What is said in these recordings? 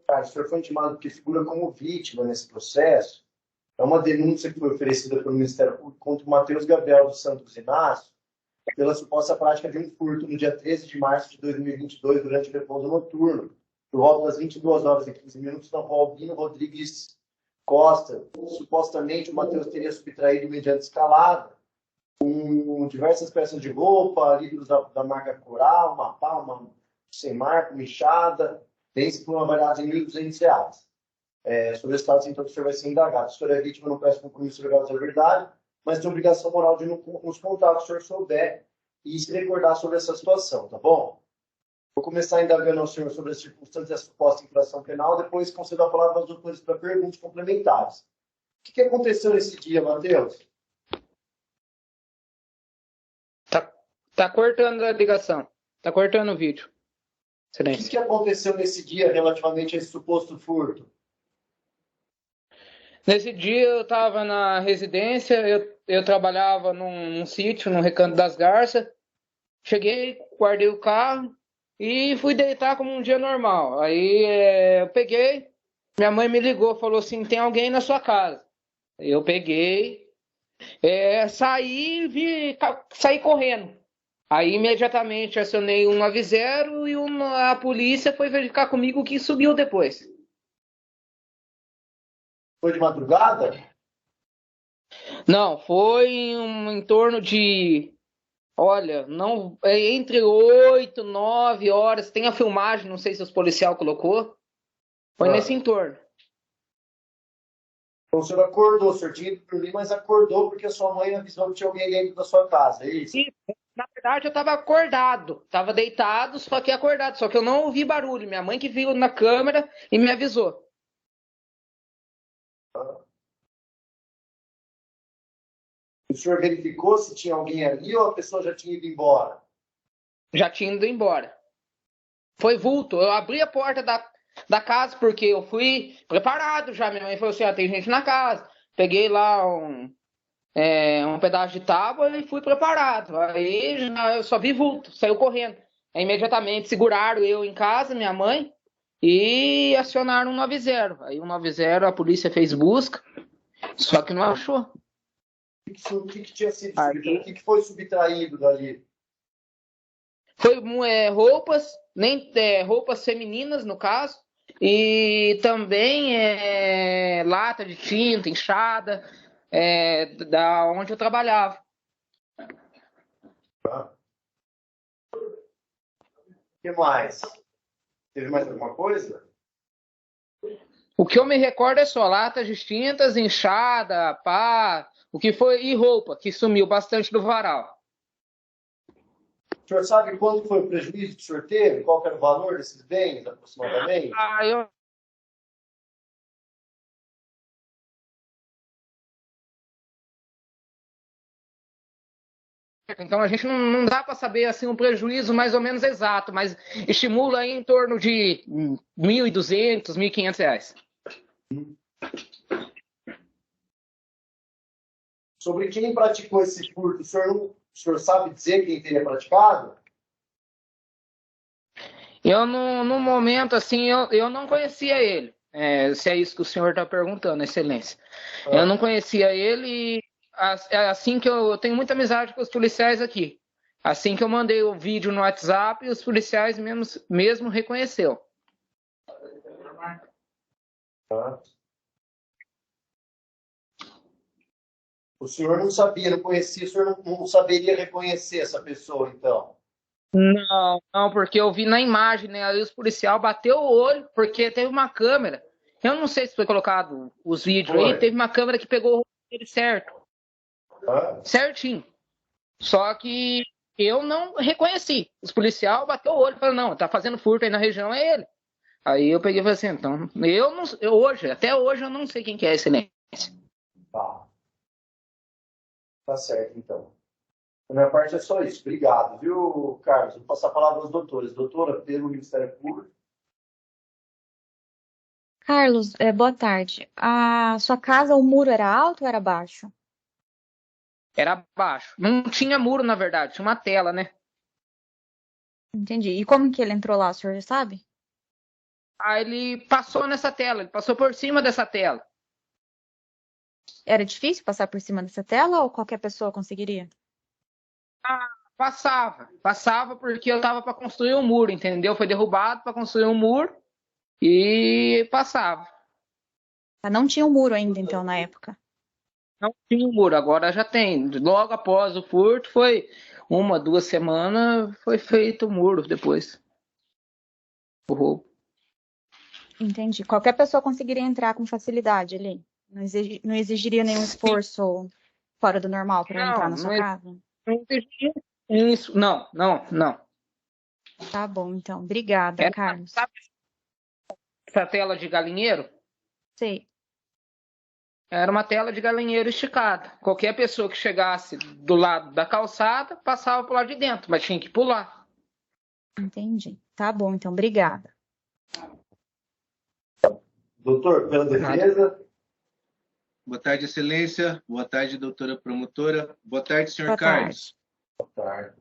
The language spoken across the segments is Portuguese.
Cara, o senhor foi intimado porque figura como vítima nesse processo. É uma denúncia que foi oferecida pelo Ministério Público contra o Matheus Gabriel dos Santos Inácio pela suposta prática de um furto no dia 13 de março de 2022, durante o repouso noturno, por volta das 22h15, na rua Albino Rodrigues Costa. Supostamente, o Matheus teria subtraído mediante escalada com diversas peças de roupa, livros da marca Coral, uma pá, uma sem marca, uma enxada, bens por uma avaliada em R$ 1.200. Sobre esse caso, então, o senhor vai ser indagado. Se o senhor é vítima, não presta compromisso legal da verdade, mas tem obrigação moral de nos contar o que o senhor souber e se recordar sobre essa situação, tá bom? Vou começar indagando ao senhor sobre as circunstâncias da suposta infração penal, depois concedo a palavra aos doutores para perguntas complementares. O que aconteceu nesse dia, Matheus? Tá cortando a ligação. Tá cortando o vídeo. Excelente. O que aconteceu nesse dia relativamente a esse suposto furto? Nesse dia eu estava na residência, eu trabalhava num sítio, no Recanto das Garças. Cheguei, guardei o carro e fui deitar como um dia normal. Aí eu peguei, minha mãe me ligou, falou assim, tem alguém na sua casa. Eu peguei, saí correndo. Aí imediatamente acionei 190 e a polícia foi verificar comigo o que subiu depois. Foi de madrugada? Não, foi em torno de, olha, não, entre 8 e 9 horas. Tem a filmagem, não sei se os policial colocou. Foi nesse entorno. Então o senhor acordou, o senhor tinha ido dormir, mas acordou porque a sua mãe avisou que tinha alguém dentro da sua casa, é isso? Sim, na verdade eu estava acordado, estava deitado, só que acordado, só que eu não ouvi barulho. Minha mãe que viu na câmera e me avisou. O senhor verificou se tinha alguém ali ou a pessoa já tinha ido embora? Já tinha ido embora. Foi vulto. Eu abri a porta da casa porque eu fui preparado já. Minha mãe falou assim, tem gente na casa. Peguei lá um pedaço de tábua e fui preparado. Aí eu só vi vulto, saiu correndo. Aí, imediatamente seguraram eu em casa, minha mãe, e acionaram 190. Aí 190, a polícia fez busca, só que não achou. O que tinha sido subtraído? O que foi subtraído dali? Foi roupas, roupas femininas, no caso, e também lata de tinta, enxada, da onde eu trabalhava. O que mais? Teve mais alguma coisa? O que eu me recordo é só latas distintas, enxada, pá, o que foi, e roupa, que sumiu bastante do varal. O senhor sabe quanto foi o prejuízo que o senhor teve? Qual que era o valor desses bens, aproximadamente? Então a gente não dá para saber assim um prejuízo mais ou menos exato, mas estimula aí em torno de R$ 1.200, R$ 1.500. Sobre quem praticou esse furto, o senhor sabe dizer quem teria praticado? Eu, no momento, assim, eu não conhecia ele. Se é isso que o senhor está perguntando, Excelência. Eu não conhecia ele e assim que eu tenho muita amizade com os policiais aqui. Assim que eu mandei o vídeo no WhatsApp, os policiais mesmo reconheceu. O senhor não sabia, não conhecia, o senhor não saberia reconhecer essa pessoa, então? Não, porque eu vi na imagem, né? Aí os policiais bateu o olho, porque teve uma câmera. Eu não sei se foi colocado os vídeos aí, teve uma câmera que pegou o rosto dele certo. Certinho. Só que eu não reconheci. Os policiais bateu o olho e falaram, não, tá fazendo furto aí na região, é ele. Aí eu peguei e falei assim, então, até hoje eu não sei quem que é esse Excelência. Tá certo, então. Da minha parte é só isso. Obrigado, viu, Carlos? Vou passar a palavra aos doutores. Doutora, pelo Ministério Público. Carlos, boa tarde. A sua casa, o muro era alto ou era baixo? Era baixo. Não tinha muro, na verdade. Tinha uma tela, né? Entendi. E como que ele entrou lá, o senhor já sabe? Aí ele passou nessa tela, ele passou por cima dessa tela. Era difícil passar por cima dessa tela ou qualquer pessoa conseguiria? Passava porque eu tava para construir um muro, entendeu? Foi derrubado para construir um muro e passava. Ah, não tinha um muro ainda, então, na época. Não tinha um muro, agora já tem. Logo após o furto, foi 1, 2 semanas, foi feito o muro depois. O roubo. Entendi. Qualquer pessoa conseguiria entrar com facilidade ali. Não exigiria nenhum esforço fora do normal para entrar Não, na sua não, casa? não existia isso. Não, não, não. Tá bom, então. Obrigada, Era, Carlos. sabe essa tela de galinheiro? Sei. Era uma tela de galinheiro esticada. Qualquer pessoa que chegasse do lado da calçada passava por lá de dentro, mas tinha que pular. Entendi. Tá bom, então. Obrigada. Doutor, pela defesa. Boa tarde, excelência. Boa tarde, doutora promotora. Boa tarde, senhor Boa Carlos. Boa tarde.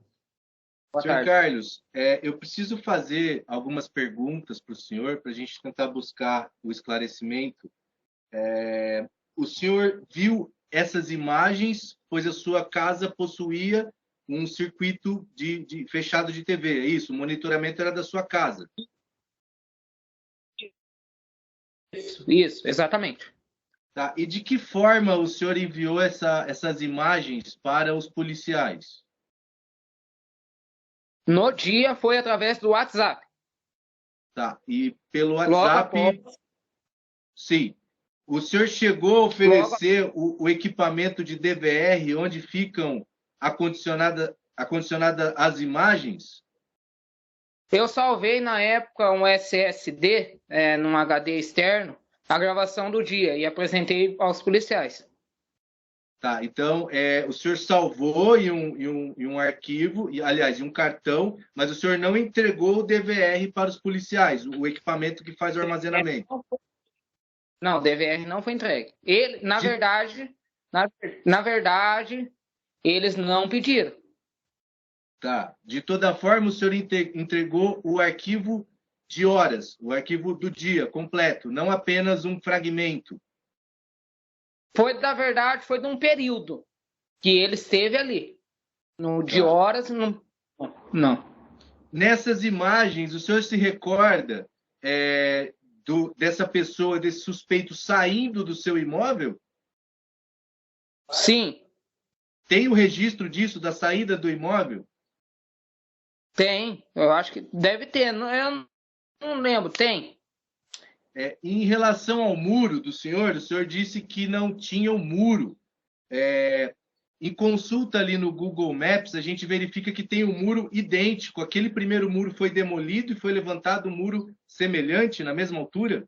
Boa Senhor tarde. Carlos, eu preciso fazer algumas perguntas para o senhor, para a gente tentar buscar o esclarecimento. O senhor viu essas imagens, pois a sua casa possuía um circuito fechado de TV, é isso? O monitoramento era da sua casa. Isso, exatamente. Tá? E de que forma o senhor enviou essas imagens para os policiais? No dia foi através do WhatsApp. Tá? E pelo Logo WhatsApp, após, sim. O senhor chegou a oferecer o equipamento de DVR onde ficam acondicionadas as imagens? eu salvei na época um SSD, num HD externo, a gravação do dia e apresentei aos policiais. Tá, então o senhor salvou em um arquivo, aliás, em um cartão, mas o senhor não entregou o DVR para os policiais, o equipamento que faz o armazenamento. Não, o DVR não foi entregue. Ele, na verdade, eles não pediram. Tá. De toda forma, o senhor entregou o arquivo de horas, o arquivo do dia completo, não apenas um fragmento. Na verdade, foi de um período que ele esteve ali. No de horas, não. Nessas imagens, o senhor se recorda dessa pessoa, desse suspeito saindo do seu imóvel? Sim, Tem o registro disso, da saída do imóvel? tem. Eu acho que deve ter. Eu não lembro. Tem. Em relação ao muro do senhor, o senhor disse que não tinha o muro. Em consulta ali no Google Maps, a gente verifica que tem um muro idêntico. Aquele primeiro muro foi demolido e foi levantado um muro semelhante, na mesma altura?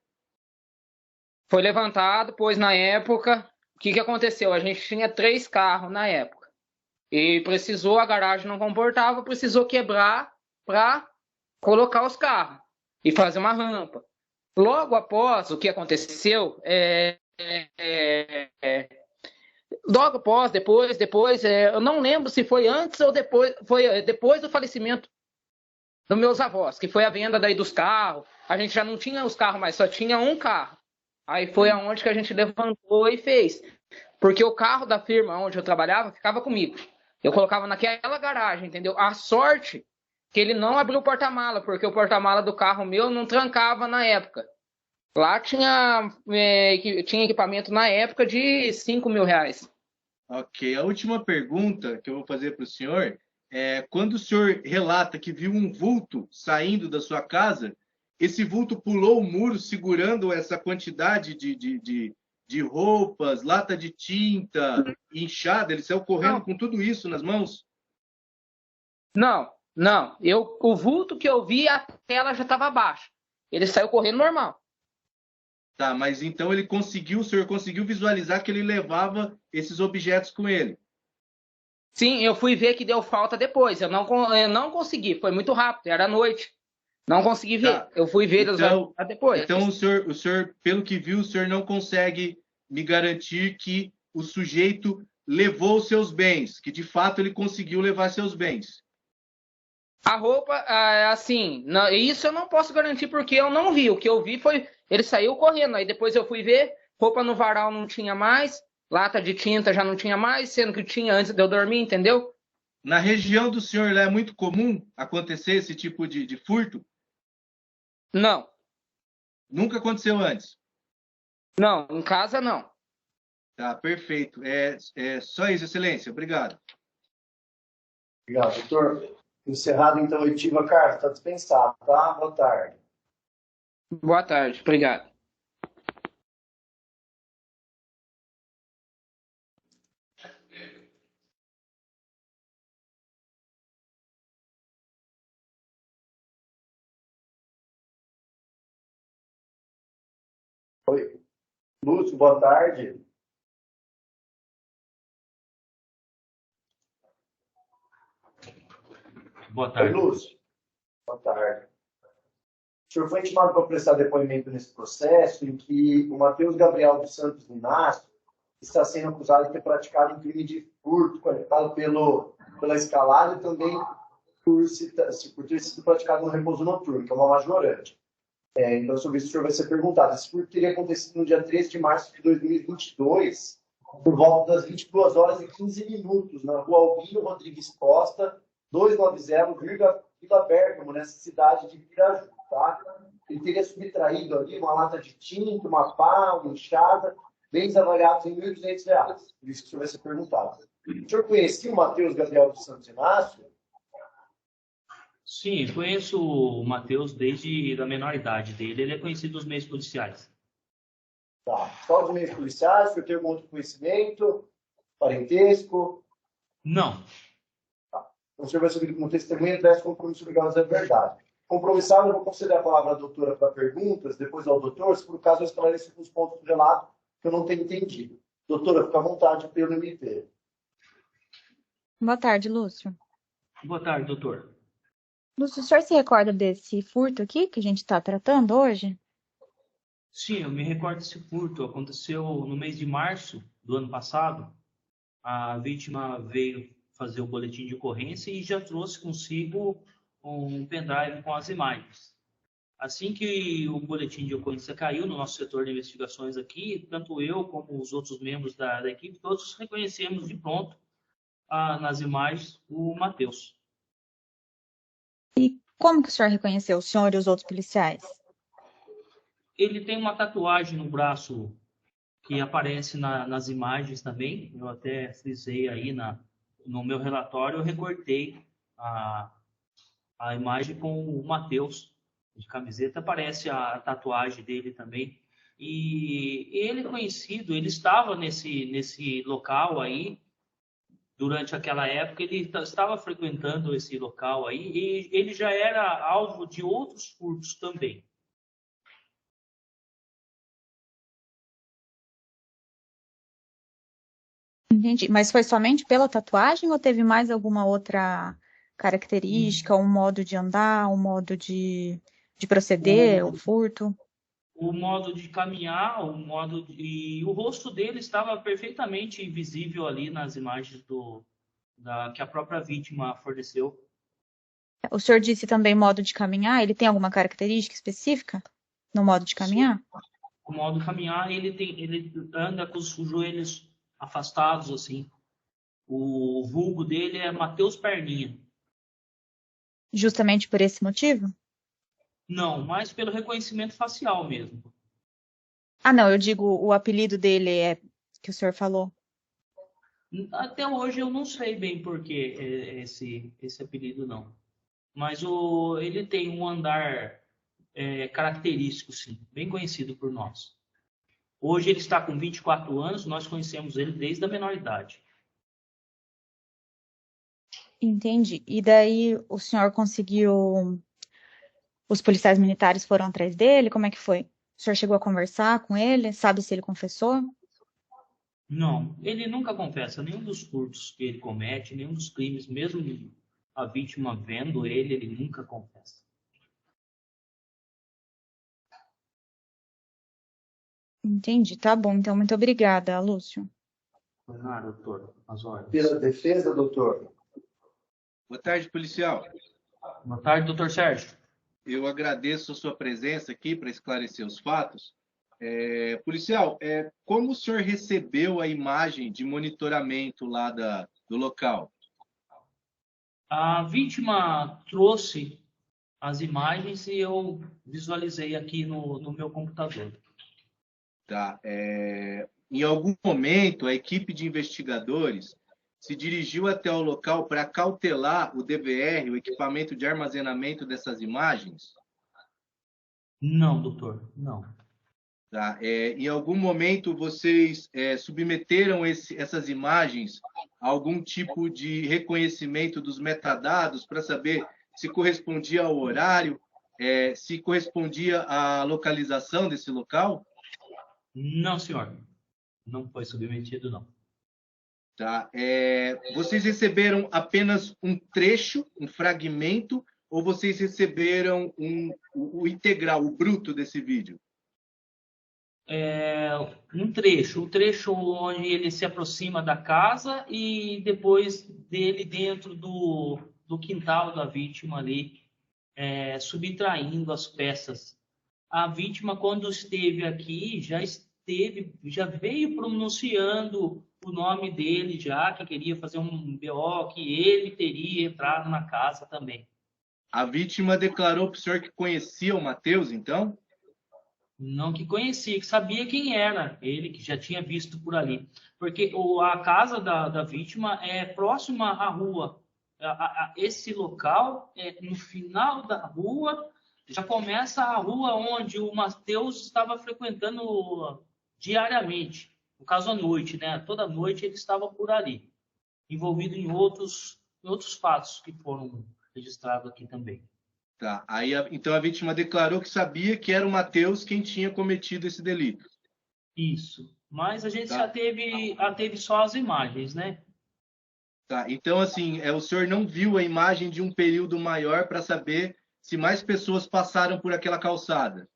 Foi levantado, pois na época, o que aconteceu? A gente tinha 3 carros na época. E a garagem não comportava, precisou quebrar para colocar os carros e fazer uma rampa. Logo após o que aconteceu, logo após, depois, eu não lembro se foi antes ou depois, foi depois do falecimento dos meus avós, que foi a venda daí dos carros. A gente já não tinha os carros mais, só tinha um carro. Aí foi aonde que a gente levantou e fez. Porque o carro da firma onde eu trabalhava ficava comigo. Eu colocava naquela garagem, entendeu? A sorte que ele não abriu o porta-mala, porque o porta-mala do carro meu não trancava na época. Lá tinha equipamento na época de R$ 5.000. Ok. A última pergunta que eu vou fazer para o senhor é: quando o senhor relata que viu um vulto saindo da sua casa, esse vulto pulou o muro segurando essa quantidade de roupas, lata de tinta, inchada? Ele saiu correndo com tudo isso nas mãos? Não. O vulto que eu vi, a tela já estava baixa. Ele saiu correndo normal. Tá, mas então o senhor conseguiu visualizar que ele levava esses objetos com ele? Sim, eu fui ver que deu falta depois. Eu não consegui, foi muito rápido, era noite. Não consegui ver. Tá. Eu fui ver depois. Então o senhor, pelo que viu, o senhor não consegue me garantir que o sujeito levou os seus bens, que de fato ele conseguiu levar seus bens. A roupa, assim, isso eu não posso garantir porque eu não vi. O que eu vi foi ele saiu correndo. Aí depois eu fui ver, roupa no varal não tinha mais, lata de tinta já não tinha mais, sendo que tinha antes de eu dormir, entendeu? Na região do senhor lá é muito comum acontecer esse tipo de furto? Não, Nunca aconteceu antes. não, em casa não. Tá, perfeito. É só isso, excelência. Obrigado. Obrigado, doutor. Encerrado, então, a oitiva, Carlos. Está dispensado, tá? Boa tarde. Boa tarde, obrigado. Oi. Lúcio, boa tarde. Boa Oi, tarde. Lúcio. Boa tarde. O senhor foi intimado para prestar depoimento nesse processo em que o Matheus Gabriel dos Santos Inácio está sendo acusado de ter praticado um crime de furto, qualificado pela escalada e também por ter sido praticado no repouso noturno, que é uma majorante. Então, sobre isso, o senhor vai ser perguntado. Esse furto teria acontecido no dia 13 de março de 2022, por volta das 22 horas e 15 minutos, na rua Albino Rodrigues Costa, 290, Vila Bergamo, nessa cidade de Piraju. Tá? Ele teria subtraído ali uma lata de tinta, uma pá, uma enxada, bens avaliados em R$ 1.200. Por isso que o senhor vai ser perguntado. O senhor conhecia o Matheus Gabriel dos Santos Inácio? Sim, conheço o Matheus desde a menor idade dele. Ele é conhecido dos meios policiais. Tá. Só os meios policiais, o senhor tem algum outro conhecimento? Parentesco? Não. O senhor vai subir como testemunha, traz compromisso legal a dizer a verdade. Compromissado, eu vou conceder a palavra à doutora para perguntas, depois ao doutor, se por acaso eu esclareço alguns pontos do relato que eu não tenho entendido. Doutora, fica à vontade pelo MP. Boa tarde, Lúcio. Boa tarde, doutor. Lúcio, o senhor se recorda desse furto aqui que a gente está tratando hoje? Sim, eu me recordo desse furto. Aconteceu no mês de março do ano passado. A vítima veio fazer o boletim de ocorrência e já trouxe consigo um pendrive com as imagens. Assim que o boletim de ocorrência caiu no nosso setor de investigações aqui, tanto eu como os outros membros da equipe, todos reconhecemos de pronto nas imagens o Matheus. E como que o senhor reconheceu o senhor e os outros policiais? Ele tem uma tatuagem no braço que aparece nas imagens também. Eu até frisei aí no meu relatório, eu recortei a imagem com o Matheus de camiseta, aparece a tatuagem dele também. E ele conhecido, ele estava nesse local aí, durante aquela época, ele estava frequentando esse local aí, e ele já era alvo de outros furtos também. Entendi. Mas foi somente pela tatuagem ou teve mais alguma outra característica, um modo de andar, um modo de proceder, um furto? O modo de caminhar, e o rosto dele estava perfeitamente visível ali nas imagens que a própria vítima forneceu. O senhor disse também modo de caminhar, ele tem alguma característica específica no modo de caminhar? O modo de caminhar, ele anda com os joelhos afastados, assim. O vulgo dele é Matheus Perninha. Justamente por esse motivo? Não, mas pelo reconhecimento facial mesmo. Ah, não, eu digo o apelido dele é que o senhor falou. Até hoje eu não sei bem por que esse apelido, não. Mas ele tem um andar característico, sim, bem conhecido por nós. Hoje ele está com 24 anos, nós conhecemos ele desde a menor idade. Entendi. E daí o senhor conseguiu... Os policiais militares foram atrás dele? Como é que foi? O senhor chegou a conversar com ele? Sabe se ele confessou? Não, ele nunca confessa nenhum dos furtos que ele comete, nenhum dos crimes, mesmo a vítima vendo ele nunca confessa. Entendi, tá bom. Então, muito obrigada, Lúcio. Doutor, as ordens. Pela defesa, doutor. Boa tarde, policial. Boa tarde, doutor Sérgio. Eu agradeço a sua presença aqui para esclarecer os fatos. Policial, como o senhor recebeu a imagem de monitoramento lá do local? A vítima trouxe as imagens e eu visualizei aqui no meu computador. Tá. Em algum momento, a equipe de investigadores se dirigiu até o local para cautelar o DVR, o equipamento de armazenamento dessas imagens? Não, doutor, não. Tá. Em algum momento, vocês submeteram essas imagens a algum tipo de reconhecimento dos metadados para saber se correspondia ao horário, se correspondia à localização desse local? Não, senhor. Não foi submetido, não. Tá. Vocês receberam apenas um trecho, um fragmento, ou vocês receberam o integral, o bruto desse vídeo? Um trecho onde ele se aproxima da casa e depois dele dentro do quintal da vítima ali, subtraindo as peças. A vítima, quando esteve aqui, já veio pronunciando o nome dele, já que queria fazer um BO, que ele teria entrado na casa também. A vítima declarou para o senhor que conhecia o Matheus, então? Não que conhecia, que sabia quem era ele, que já tinha visto por ali. Porque a casa da vítima é próxima à rua. Esse local, no final da rua, já começa a rua onde o Matheus estava frequentando diariamente. No caso, à noite, né? Toda noite ele estava por ali, envolvido em outros fatos que foram registrados aqui também. Tá. Aí, então a vítima declarou que sabia que era o Matheus quem tinha cometido esse delito. Isso. Mas a gente já teve só as imagens, né? Tá. Então, assim, o senhor não viu a imagem de um período maior para saber se mais pessoas passaram por aquela calçada?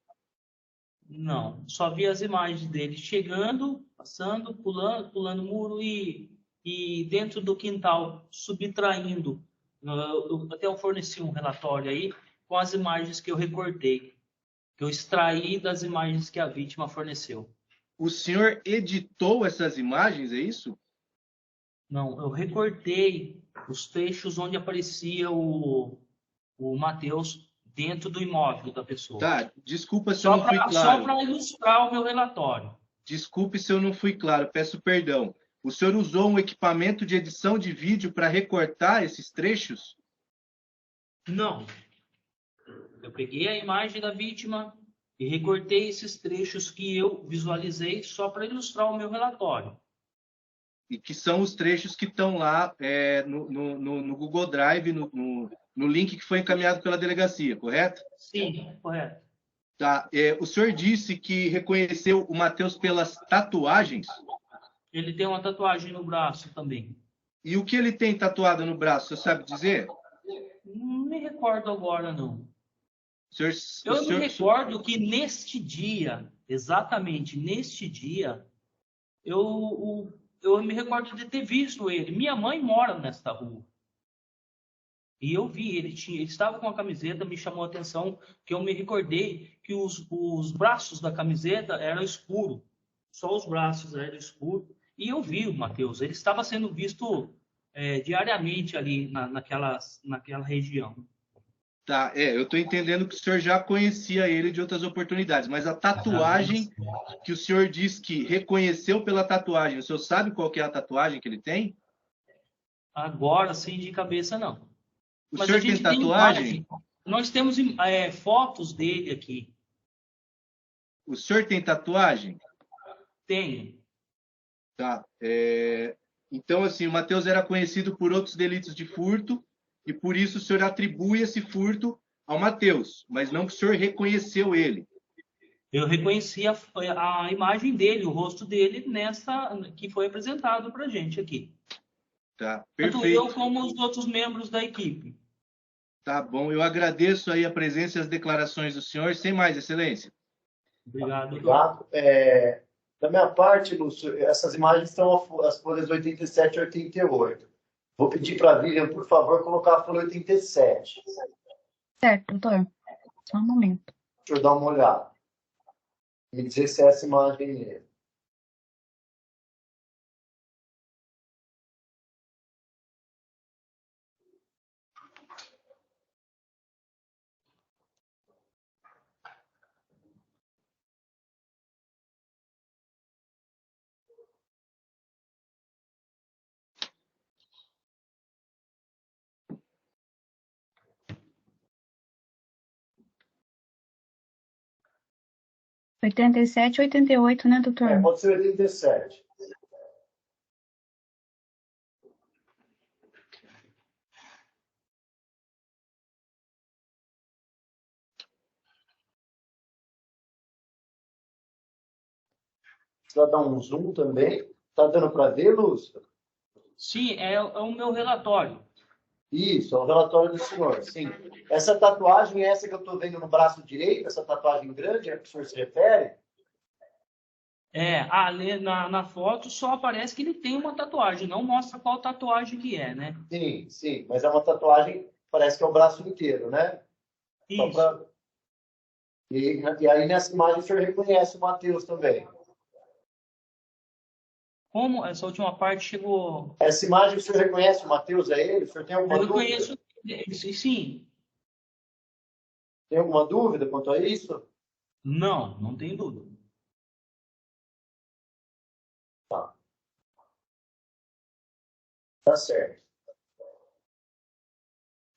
Não. Só vi as imagens dele chegando, passando, pulando muro e dentro do quintal, subtraindo. Eu até forneci um relatório aí com as imagens que eu recortei, que eu extraí das imagens que a vítima forneceu. O senhor editou essas imagens, é isso? Não, eu recortei os trechos onde aparecia o Matheus dentro do imóvel da pessoa. Tá, desculpa se eu não fui claro. Só para ilustrar o meu relatório. Desculpe se eu não fui claro, peço perdão. O senhor usou um equipamento de edição de vídeo para recortar esses trechos? Não. Eu peguei a imagem da vítima e recortei esses trechos que eu visualizei só para ilustrar o meu relatório. E que são os trechos que estão lá no Google Drive, no link que foi encaminhado pela delegacia, correto? Sim, correto. Tá. O senhor disse que reconheceu o Matheus pelas tatuagens? Ele tem uma tatuagem no braço também. E o que ele tem tatuado no braço, você sabe dizer? Não me recordo agora, não. Eu me recordo que neste dia, exatamente neste dia, eu me recordo de ter visto ele. Minha mãe mora nesta rua. E eu vi, ele estava com a camiseta, me chamou a atenção, que eu me recordei que os braços da camiseta eram escuros. Só os braços eram escuros. E eu vi o Matheus, ele estava sendo visto diariamente ali naquela região. Tá, eu estou entendendo que o senhor já conhecia ele de outras oportunidades, mas a tatuagem que o senhor diz que reconheceu pela tatuagem, o senhor sabe qual que é a tatuagem que ele tem? Agora, sim, de cabeça, não. O senhor tem tatuagem? Nós temos fotos dele aqui. O senhor tem tatuagem? Tenho. Tá. Então, assim, o Matheus era conhecido por outros delitos de furto e por isso o senhor atribui esse furto ao Matheus, mas não que o senhor reconheceu ele. Eu reconheci a imagem dele, o rosto dele, que foi apresentado para a gente aqui. Tá, perfeito. Tanto eu como os outros membros da equipe. Tá bom, eu agradeço aí a presença e as declarações do senhor. Sem mais, excelência. Obrigado. Da minha parte, Lúcio, essas imagens estão as folhas 87 e 88. Vou pedir para a Vivian, por favor, colocar a folha 87. Certo, doutor. Só um momento. Deixa eu dar uma olhada. Me dizer se é essa imagem mesmo. R$ 87, 88, né, doutor? Pode ser 87. Precisa dar um zoom também. Tá dando para ver, Lúcio? Sim, é o meu relatório. Isso, é o relatório do senhor, sim. Essa tatuagem é essa que eu estou vendo no braço direito, essa tatuagem grande, é a que o senhor se refere? Ali na foto só aparece que ele tem uma tatuagem, não mostra qual tatuagem que é, né? Sim, sim, mas é uma tatuagem, parece que é o braço inteiro, né? Só Isso. pra... e aí nessa imagem o senhor reconhece o Matheus também. Como essa última parte chegou... Essa imagem o senhor reconhece o Matheus, é ele? O senhor tem alguma Eu dúvida? conheço, sim. Tem alguma dúvida quanto a isso? Não tem dúvida. Tá certo.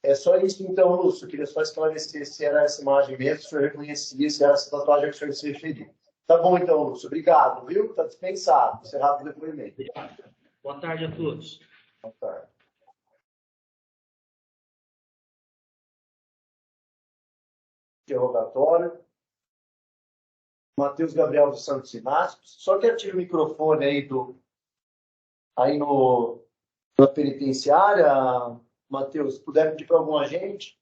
É só isso então, Lúcio. Eu queria só esclarecer se era essa imagem mesmo, se o senhor reconhecia, se era essa tatuagem que o senhor se referia. Tá bom então, Lúcio. Obrigado, viu? Tá dispensado. Encerrado o depoimento. Boa tarde a todos. Boa tarde. Interrogatório. Matheus Gabriel dos Santos Inácio. Só que ative o microfone aí na penitenciária, Matheus, se puder pedir para algum agente.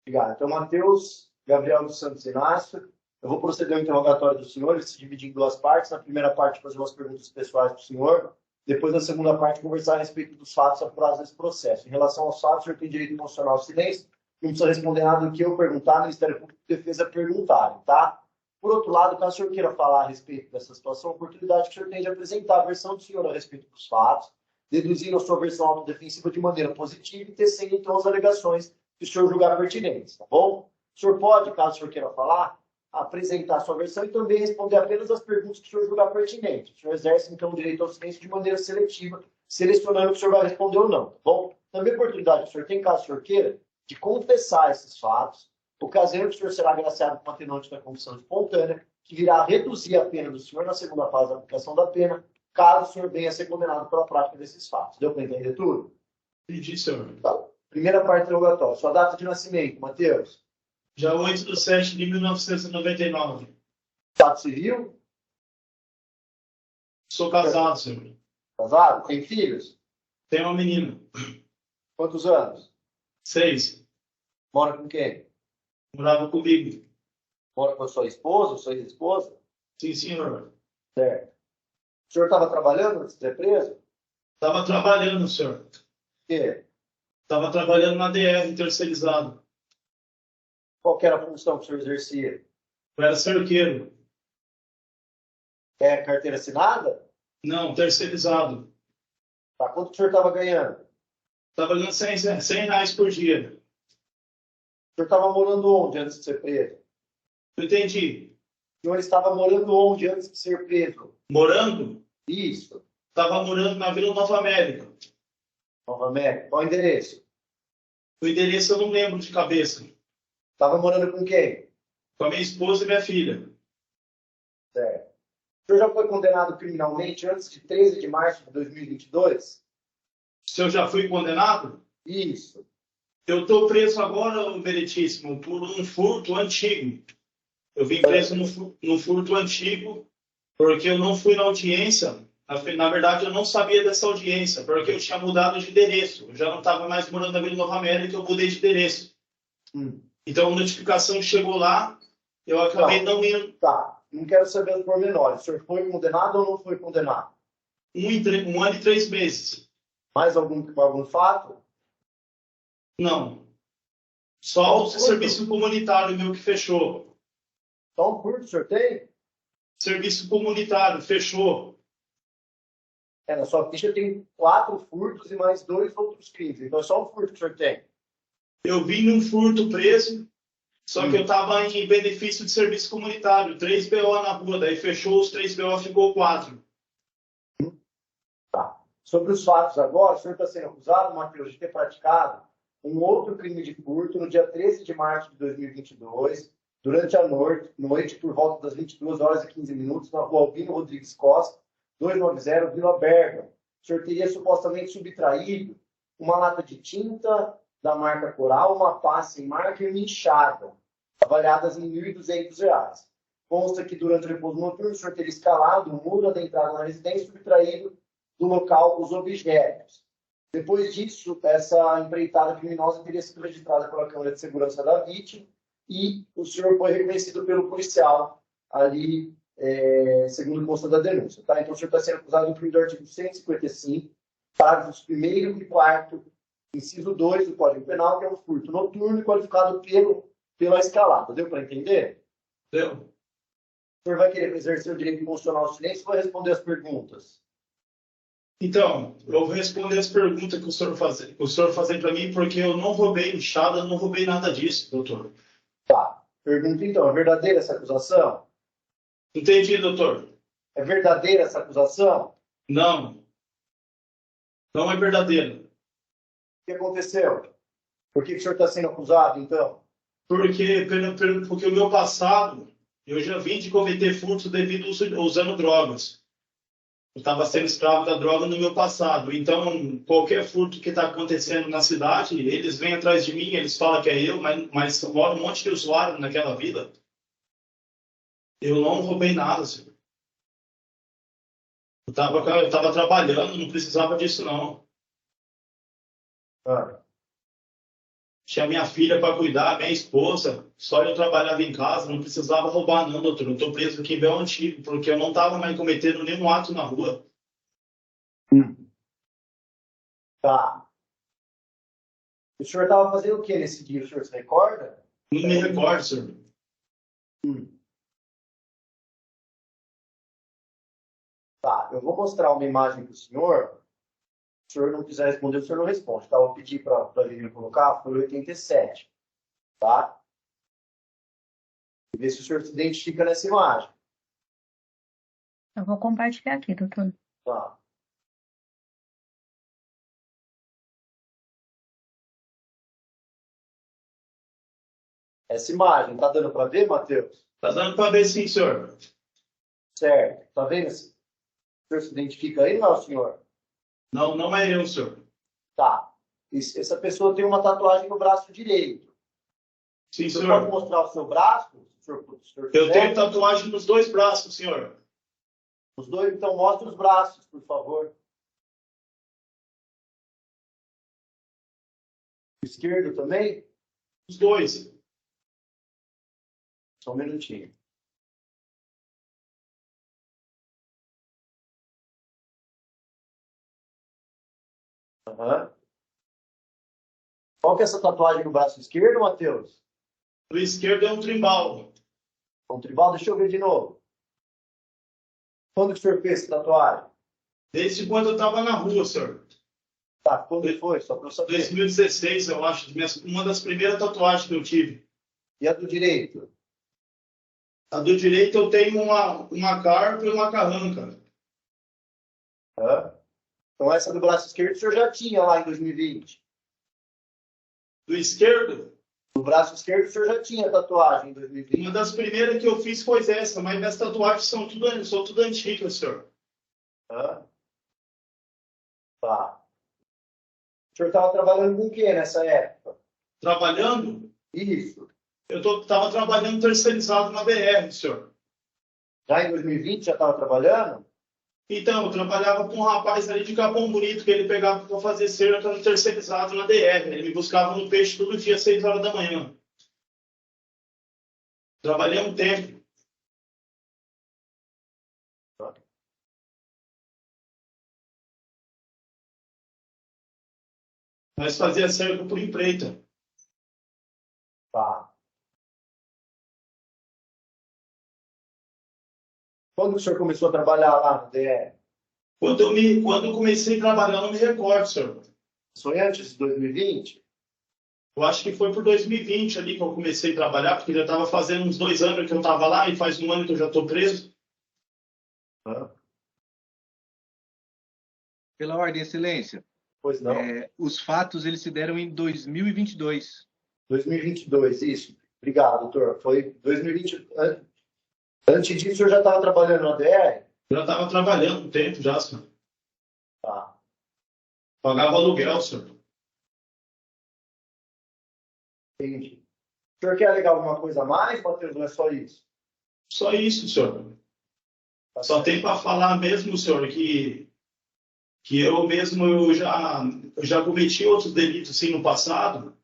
Obrigado. Então, Matheus Gabriel dos Santos Inácio, eu vou proceder ao interrogatório do senhor, ele se dividir em duas partes. Na primeira parte, fazer umas perguntas pessoais para o senhor. Depois, na segunda parte, conversar a respeito dos fatos apurados nesse processo. Em relação aos fatos, o senhor tem direito emocional ao silêncio, não precisa responder nada do que eu perguntar, o Ministério Público de Defesa perguntarem, tá? Por outro lado, caso o senhor queira falar a respeito dessa situação, a oportunidade que o senhor tem de apresentar a versão do senhor a respeito dos fatos, deduzindo a sua versão autodefensiva de maneira positiva e tecendo, então, as alegações que o senhor julgar pertinentes, tá bom? O senhor pode, caso o senhor queira falar, apresentar a sua versão e também responder apenas as perguntas que o senhor julgar pertinentes. O senhor exerce, então, o direito ao silêncio de maneira seletiva, selecionando o que o senhor vai responder ou não, tá bom? Também a oportunidade que o senhor tem, caso o senhor queira, de confessar esses fatos, ocasião que o senhor será agraciado com uma atenuante da confissão espontânea, que virá a reduzir a pena do senhor na segunda fase da aplicação da pena, caso o senhor venha a ser condenado pela prática desses fatos. Deu para entender tudo? Entendi, senhor. Tá. Primeira parte do interrogatório. Sua data de nascimento, Matheus? Dia 8/7/1999. Estado civil? Sou casado, senhor. Casado? Tem filhos? Tenho uma menina. Quantos anos? 6. Mora com quem? Morava comigo. Mora com a sua esposa ou sua ex-esposa? Sim, senhor. Certo. O senhor estava trabalhando antes de ser preso? Estava trabalhando, senhor. O quê? Estava trabalhando na DR, terceirizado. Qual que era a função que o senhor exercia? Eu era cerqueiro. É carteira assinada? Não, terceirizado. Tá. Quanto que o senhor estava ganhando? Estava ganhando 100 reais por dia. O senhor estava morando onde antes de ser preso? Eu entendi. O senhor estava morando onde antes de ser preso? Morando? Isso. Estava morando na Vila Nova América. Nova América. Qual o endereço? O endereço eu não lembro de cabeça. Estava morando com quem? Com a minha esposa e minha filha. Certo. O senhor já foi condenado criminalmente antes de 13 de março de 2022? Se eu já fui condenado? Isso. Eu estou preso agora, Meritíssimo, por um furto antigo. Eu vim preso no furto antigo, porque eu não fui na audiência Na verdade, eu não sabia dessa audiência, porque eu tinha mudado de endereço. Eu já não estava mais morando na Vila Nova América, eu mudei de endereço. Então, a notificação chegou lá, eu acabei não indo. Tá, não quero saber os pormenores. O senhor foi condenado ou não foi condenado? 1 ano e 3 meses. Mais algum fato? Não. Só o serviço comunitário meu que fechou. Só um furto o senhor tem? Serviço comunitário, fechou. Na sua ficha tem 4 furtos e mais 2 outros crimes. Então é só um furto que o senhor tem. Eu vim num furto preso, só que eu estava em benefício de serviço comunitário. 3 BO na rua, daí fechou os 3 BO, ficou 4. Tá. Sobre os fatos agora, o senhor está sendo acusado, Matheus, de ter praticado um outro crime de furto no dia 13 de março de 2022, durante a noite, por volta das 22 horas e 15 minutos, na rua Albino Rodrigues Costa, 290, Vila Bergamo. O senhor teria supostamente subtraído uma lata de tinta da marca Coral, uma pá sem marca e uma enxada, avaliadas em R$ 1.200. Consta que durante o repouso noturno, o senhor teria escalado o muro da entrada na residência e subtraído do local os objetos. Depois disso, essa empreitada criminosa teria sido registrada pela Câmara de Segurança da vítima e o senhor foi reconhecido pelo policial ali, segundo consta da denúncia. Tá? Então, o senhor está sendo acusado do crime do artigo 155, parágrafos 1º e 4º, inciso 2 do Código Penal, que é um furto noturno qualificado pela escalada. Deu para entender? Deu. O senhor vai querer exercer o direito constitucional ao silêncio ou vai responder as perguntas? Então, eu vou responder as perguntas que o senhor fazer para mim, porque eu não roubei enxada, não roubei nada disso, doutor. Tá. Pergunta então, é verdadeira essa acusação? Entendi, doutor. É verdadeira essa acusação? Não. Não é verdadeiro. O que aconteceu? Por que o senhor está sendo acusado, então? Porque o meu passado, eu já vim de cometer furto devido usando drogas. Eu estava sendo escravo da droga no meu passado. Então, qualquer furto que está acontecendo na cidade, eles vêm atrás de mim, eles falam que é eu, mas mora um monte de usuário naquela vila. Eu não roubei nada, senhor. Eu estava trabalhando, não precisava disso, não. Tinha minha filha para cuidar, minha esposa. Só eu trabalhava em casa, não precisava roubar, não, doutor. Eu estou preso aqui em Belo Antigo, porque eu não estava mais cometendo nenhum ato na rua. Tá. O senhor estava fazendo o que nesse dia? O senhor se recorda? Não me recordo, senhor. Tá, eu vou mostrar uma imagem para o senhor. Se o senhor não quiser responder, o senhor não responde. Tá? Eu vou pedir para a Lívia colocar, foi 87. Tá? E ver se o senhor se identifica nessa imagem. Eu vou compartilhar aqui, doutor. Tá. Essa imagem, tá dando para ver, Matheus? Tá dando para ver sim, senhor. Certo. Tá vendo? O senhor se identifica aí, não, senhor? Não, não é eu, senhor. Tá. Essa pessoa tem uma tatuagem no braço direito. Sim, O senhor senhor. pode mostrar o seu braço? O senhor Eu quiser? tenho tatuagem nos 2 braços, senhor. Os dois, então mostre os braços, por favor. O esquerdo também? Os 2. Só um minutinho. Aham. Qual que é essa tatuagem no braço esquerdo, Matheus? O esquerdo é um tribal. Um tribal? Deixa eu ver de novo. Quando que o senhor fez essa tatuagem? Desde quando eu estava na rua, senhor. Tá, quando foi? Só para eu saber. 2016, eu acho, uma das primeiras tatuagens que eu tive. E a do direito? A do direito eu tenho uma carpa e uma carranca. Então essa do braço esquerdo o senhor já tinha lá em 2020. Do esquerdo, No braço esquerdo o senhor já tinha tatuagem em 2020. uma das primeiras que eu fiz foi essa, mas minhas tatuagens são tudo antigas, senhor. Tá. O senhor estava trabalhando com o que nessa época? Trabalhando? Isso. Eu estava trabalhando terceirizado na BR, senhor. Já em 2020 já estava trabalhando? Então, eu trabalhava com um rapaz ali de Capão Bonito, que ele pegava para fazer cerca no terceirizado na DR. Ele me buscava no peixe todo dia, 6 horas da manhã. Trabalhei um tempo. Mas fazia cerca por empreita. Tá. Quando o senhor começou a trabalhar lá no DR? Quando eu comecei a trabalhar, eu não me recordo, senhor. Foi antes de 2020? Eu acho que foi por 2020 ali que eu comecei a trabalhar, porque já estava fazendo uns 2 anos que eu estava lá e faz 1 ano que eu já estou preso. Pela ordem, excelência. Pois não. Os fatos eles se deram em 2022. 2022, isso. Obrigado, doutor. Foi 2020. Antes disso, o senhor já estava trabalhando na DR? Já estava trabalhando um tempo já, senhor. Tá. Pagava aluguel, senhor. Entendi. O senhor quer alegar alguma coisa a mais, Matheus? Não é só isso? Só isso, senhor. Tá Só certo. tem para falar mesmo, senhor, que eu mesmo eu já cometi outros delitos assim no passado.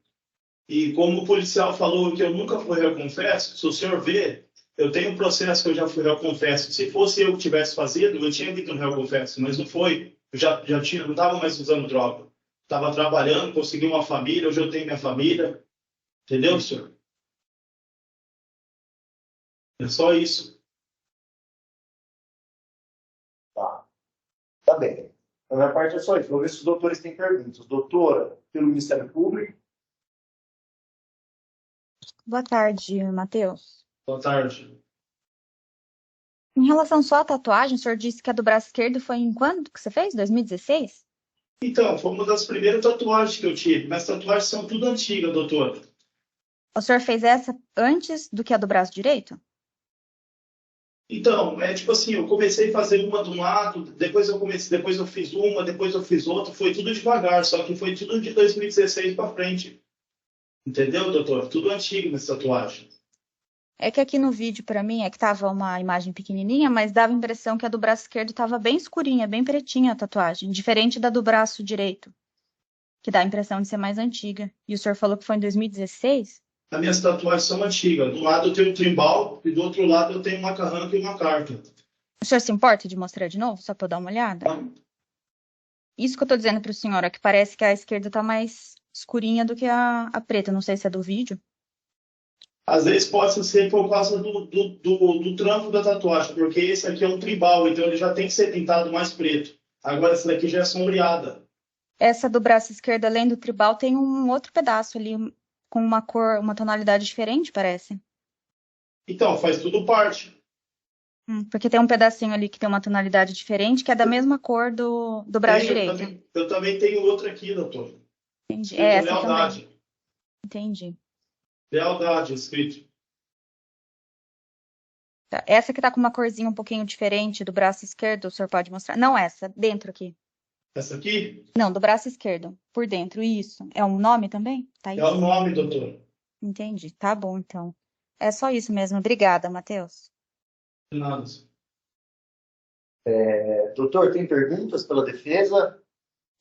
E como o policial falou que eu nunca fui réu confesso, se o senhor vê, eu tenho um processo que eu já fui réu confesso. Se fosse eu que tivesse fazido, eu tinha vindo no réu confesso, mas não foi. Eu já tinha, não estava mais usando droga. Estava trabalhando, consegui uma família, hoje eu tenho minha família. Entendeu, senhor? É só isso. Tá bem. Da minha parte é só isso. Vou ver se os doutores têm perguntas. Doutora, pelo Ministério Público. Boa tarde, Matheus. Boa tarde. Em relação só à tatuagem, o senhor disse que a do braço esquerdo foi em quando que você fez? 2016? Então, foi uma das primeiras tatuagens que eu tive. Mas tatuagens são tudo antigas, doutor. O senhor fez essa antes do que a do braço direito? Então, é tipo assim, eu comecei a fazer uma de um lado, depois eu fiz uma, depois eu fiz outra, foi tudo devagar, só que foi tudo de 2016 para frente. Entendeu, doutor? Tudo antigo nessa tatuagem. É que aqui no vídeo, pra mim, é que tava uma imagem pequenininha, mas dava a impressão que a do braço esquerdo tava bem escurinha, bem pretinha a tatuagem, diferente da do braço direito, que dá a impressão de ser mais antiga. E o senhor falou que foi em 2016? As minhas tatuagens são antigas. Do lado eu tenho um trimbal e do outro lado eu tenho uma carranca e uma carta. O senhor se importa de mostrar de novo, só pra eu dar uma olhada? Isso que eu tô dizendo pro senhor, é que parece que a esquerda tá mais escurinha do que a preta. Não sei se é do vídeo. Às vezes pode ser por causa do trampo da tatuagem, porque esse aqui é um tribal, então ele já tem que ser pintado mais preto. Agora essa daqui já é sombreada. Essa do braço esquerdo, além do tribal, tem um outro pedaço ali com uma cor, uma tonalidade diferente, parece. Então, faz tudo parte. Porque tem um pedacinho ali que tem uma tonalidade diferente, que é da mesma cor do braço direito. Eu também tenho outra aqui, doutor. Entendi. Escrito Essa lealdade. também. Entendi. Lealdade, escrito. Tá. Essa que tá com uma corzinha um pouquinho diferente do braço esquerdo, o senhor pode mostrar? Não essa, dentro aqui. Essa aqui Não, do braço esquerdo, por dentro, isso. É um nome também? Tá é o nome, doutor. Entendi, tá bom então. É só isso mesmo. Obrigada, Matheus. De nada. Doutor, tem perguntas pela defesa?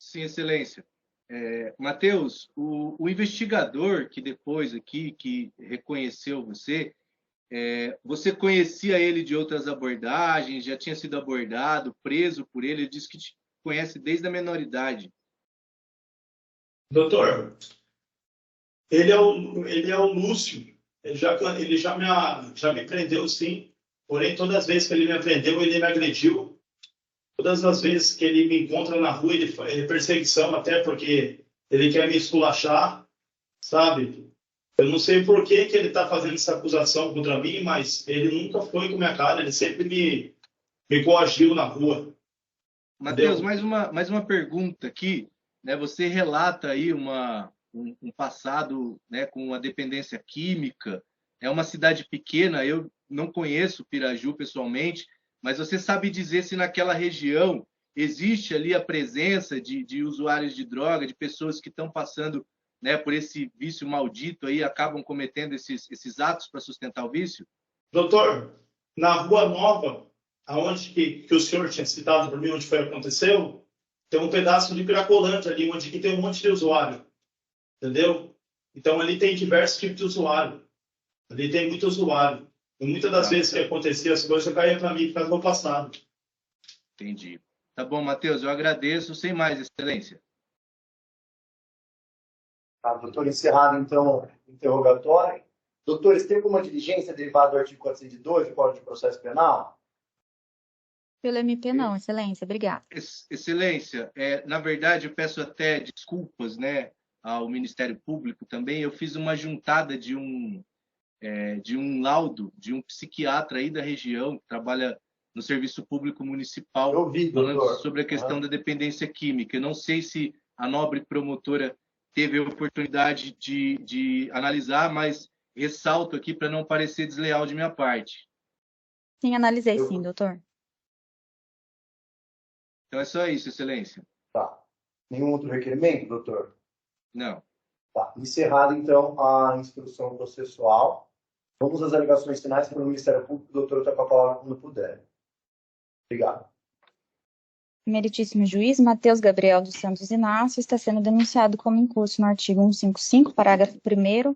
Sim, excelência. Matheus, o investigador que depois aqui, que reconheceu você, você conhecia ele de outras abordagens, já tinha sido abordado, preso por ele, ele disse que te conhece desde a menoridade. Doutor, ele é o Lúcio. Ele já me prendeu, sim. Porém, todas as vezes que ele me prendeu, ele me agrediu. Todas as vezes que ele me encontra na rua, ele é perseguição, até porque ele quer me esculachar, sabe? Eu não sei por que ele está fazendo essa acusação contra mim, mas ele nunca foi com minha cara, ele sempre me coagiu na rua. Matheus, mais uma pergunta aqui, né? Você relata aí um passado, né, com uma dependência química. É uma cidade pequena, eu não conheço Piraju pessoalmente, mas você sabe dizer se naquela região existe ali a presença de usuários de droga, de pessoas que estão passando, né, por esse vício maldito aí, acabam cometendo esses atos para sustentar o vício? Doutor, na Rua Nova, aonde que o senhor tinha citado para mim, onde foi aconteceu, tem um pedaço de Cracolândia ali, onde que tem um monte de usuário, entendeu? Então, ali tem diversos tipos de usuário. Ali tem muito usuário. E muitas das vezes que acontecia as coisas, eu caía para mim por causa do passado. Entendi. Tá bom, Matheus, eu agradeço. Sem mais, excelência. Tá, doutor, encerrado, então, o interrogatório. Doutores, tem alguma diligência derivada do artigo 402 do Código de Processo Penal? Pelo MP, não, excelência, obrigada. Excelência, na verdade, eu peço até desculpas, né, ao Ministério Público também. Eu fiz uma juntada de um laudo de um psiquiatra aí da região, que trabalha no Serviço Público Municipal, Eu vi, falando doutor. sobre a questão da dependência química. Eu não sei se a nobre promotora teve a oportunidade de analisar, mas ressalto aqui para não parecer desleal de minha parte. Sim, analisei sim, doutor. Então é só isso, excelência. Tá. Nenhum outro requerimento, doutor? Não. Tá. Encerrada, então, a instrução processual. Vamos às alegações finais para o Ministério Público. O doutor está com a palavra quando puder. Obrigado. Meritíssimo juiz, Matheus Gabriel dos Santos Inácio está sendo denunciado como incurso no artigo 155, parágrafo 1º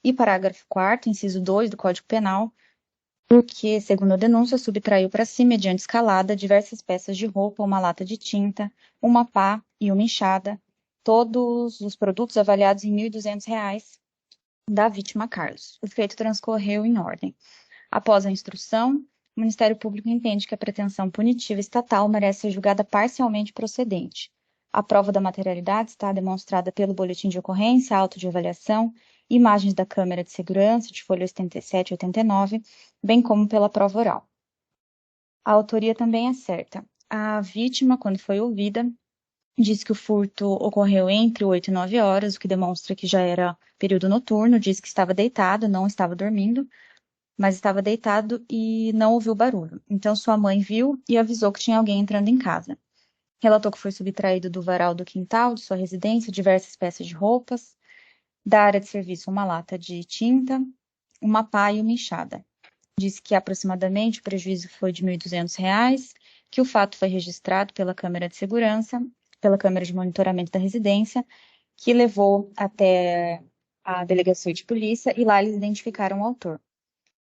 e parágrafo 4º, inciso 2 do Código Penal, porque, segundo a denúncia, subtraiu para si, mediante escalada, diversas peças de roupa, uma lata de tinta, uma pá e uma enxada, todos os produtos avaliados em R$ 1.200 da vítima Carlos. O feito transcorreu em ordem. Após a instrução, o Ministério Público entende que a pretensão punitiva estatal merece ser julgada parcialmente procedente. A prova da materialidade está demonstrada pelo boletim de ocorrência, auto de avaliação, imagens da câmera de segurança de folha 87 e 89, bem como pela prova oral. A autoria também é certa. A vítima, quando foi ouvida, disse que o furto ocorreu entre 8 e 9 horas, o que demonstra que já era período noturno, disse que estava deitado, não estava dormindo, mas estava deitado e não ouviu barulho. Então sua mãe viu e avisou que tinha alguém entrando em casa. Relatou que foi subtraído do varal do quintal de sua residência diversas peças de roupas, da área de serviço uma lata de tinta, uma pá e uma enxada. Disse que aproximadamente o prejuízo foi de R$ 1.200, que o fato foi registrado pela câmera de segurança, pela câmera de monitoramento da residência, que levou até a delegacia de polícia e lá eles identificaram o autor.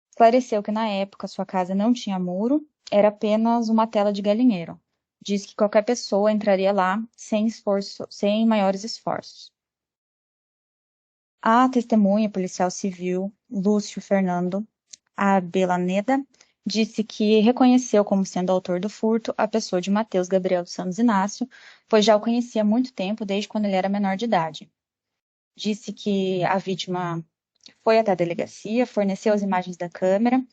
Esclareceu que na época sua casa não tinha muro, era apenas uma tela de galinheiro. Disse que qualquer pessoa entraria lá sem maiores esforços. A testemunha policial civil, Lúcio Fernando Abelaneda, disse que reconheceu como sendo autor do furto a pessoa de Matheus Gabriel dos Santos Inácio, pois já o conhecia há muito tempo, desde quando ele era menor de idade. Disse que a vítima foi até a delegacia, forneceu as imagens da câmera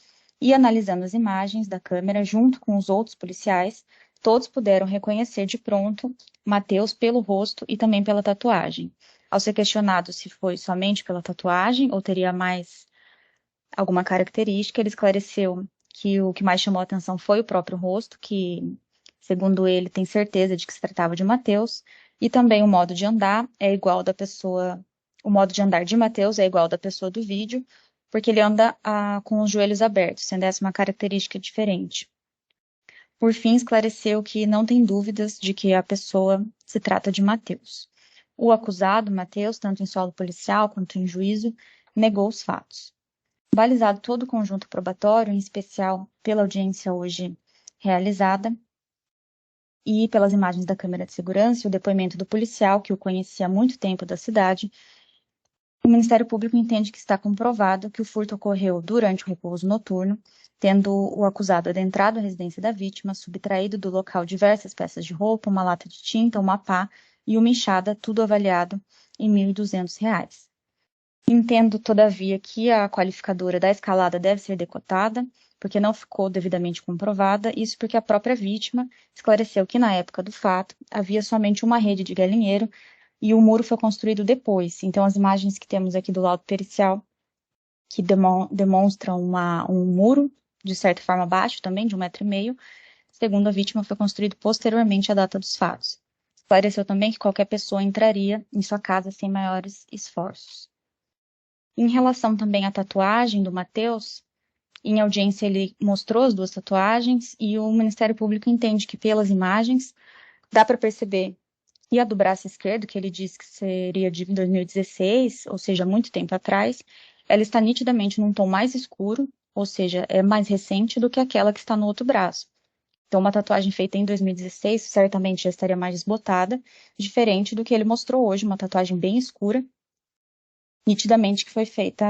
e, analisando as imagens da câmera junto com os outros policiais, todos puderam reconhecer de pronto Matheus pelo rosto e também pela tatuagem. Ao ser questionado se foi somente pela tatuagem ou teria mais alguma característica, ele esclareceu que o que mais chamou a atenção foi o próprio rosto, que, segundo ele, tem certeza de que se tratava de Matheus, e também o modo de andar é igual da pessoa, o modo de andar de Matheus é igual da pessoa do vídeo, porque ele anda com os joelhos abertos, sendo essa uma característica diferente. Por fim, esclareceu que não tem dúvidas de que a pessoa se trata de Matheus. O acusado, Matheus, tanto em solo policial quanto em juízo, negou os fatos. Balizado todo o conjunto probatório, em especial pela audiência hoje realizada, e pelas imagens da câmera de segurança e o depoimento do policial, que o conhecia há muito tempo da cidade, o Ministério Público entende que está comprovado que o furto ocorreu durante o repouso noturno, tendo o acusado adentrado à residência da vítima, subtraído do local diversas peças de roupa, uma lata de tinta, uma pá e uma enxada, tudo avaliado em R$ 1.200. Entendo, todavia, que a qualificadora da escalada deve ser decotada, porque não ficou devidamente comprovada, isso porque a própria vítima esclareceu que, na época do fato, havia somente uma rede de galinheiro e o muro foi construído depois. Então, as imagens que temos aqui do laudo pericial, que demonstram um muro, de certa forma baixo também, de 1,5 m, segundo a vítima, foi construído posteriormente à data dos fatos. Esclareceu também que qualquer pessoa entraria em sua casa sem maiores esforços. Em relação também à tatuagem do Matheus, Em audiência, ele mostrou as duas tatuagens e o Ministério Público entende que, pelas imagens, dá para perceber que a do braço esquerdo, que ele disse que seria de 2016, ou seja, muito tempo atrás, ela está nitidamente num tom mais escuro, ou seja, é mais recente do que aquela que está no outro braço. Então, uma tatuagem feita em 2016 certamente já estaria mais desbotada, diferente do que ele mostrou hoje, uma tatuagem bem escura, nitidamente que foi feita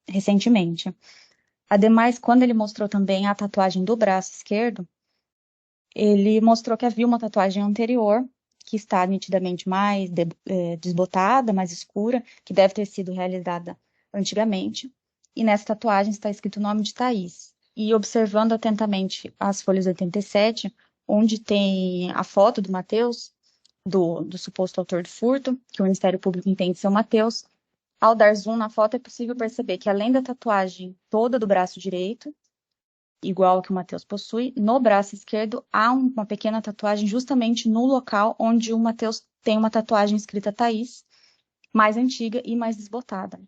recentemente. Ademais, quando ele mostrou também a tatuagem do braço esquerdo, ele mostrou que havia uma tatuagem anterior, que está nitidamente mais desbotada, mais escura, que deve ter sido realizada antigamente. E nessa tatuagem está escrito o nome de Thaís. E observando atentamente as folhas 87, onde tem a foto do Matheus, do suposto autor do furto, que o Ministério Público entende ser o Matheus, ao dar zoom na foto é possível perceber que além da tatuagem toda do braço direito, igual que o Matheus possui, no braço esquerdo há uma pequena tatuagem justamente no local onde o Matheus tem uma tatuagem escrita Thaís, mais antiga e mais desbotada.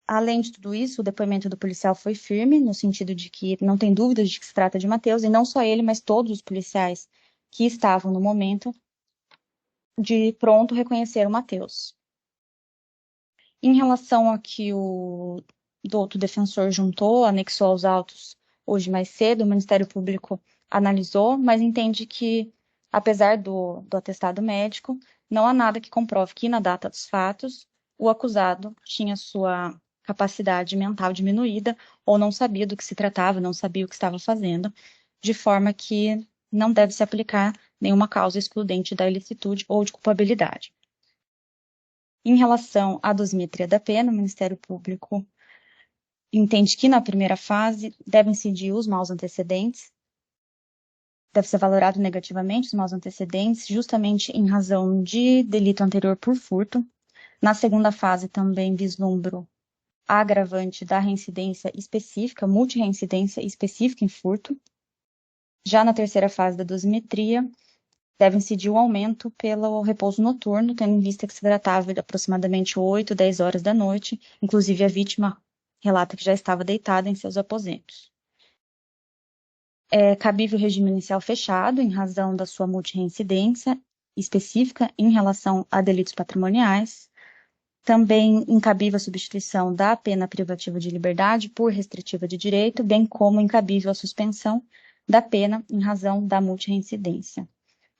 Além de tudo isso, o depoimento do policial foi firme, no sentido de que não tem dúvidas de que se trata de Matheus, e não só ele, mas todos os policiais que estavam no momento de pronto reconhecer o Matheus. Em relação a que o doutor defensor juntou, anexou aos autos hoje mais cedo, o Ministério Público analisou, mas entende que, apesar do atestado médico, não há nada que comprove que, na data dos fatos, o acusado tinha sua capacidade mental diminuída ou não sabia do que se tratava, não sabia o que estava fazendo, de forma que não deve se aplicar nenhuma causa excludente da ilicitude ou de culpabilidade. Em relação à dosimetria da pena, o Ministério Público entende que, na primeira fase, devem incidir os maus antecedentes, deve ser valorado negativamente os maus antecedentes, justamente em razão de delito anterior por furto. Na segunda fase, também vislumbro a agravante da reincidência específica, multirreincidência específica em furto. Já na terceira fase da dosimetria, deve incidir o aumento pelo repouso noturno, tendo em vista que se tratava de aproximadamente 8, 10 horas da noite, inclusive a vítima relata que já estava deitada em seus aposentos. É cabível o regime inicial fechado, em razão da sua multirreincidência específica em relação a delitos patrimoniais. Também incabível a substituição da pena privativa de liberdade por restritiva de direito, bem como incabível a suspensão da pena em razão da multirreincidência.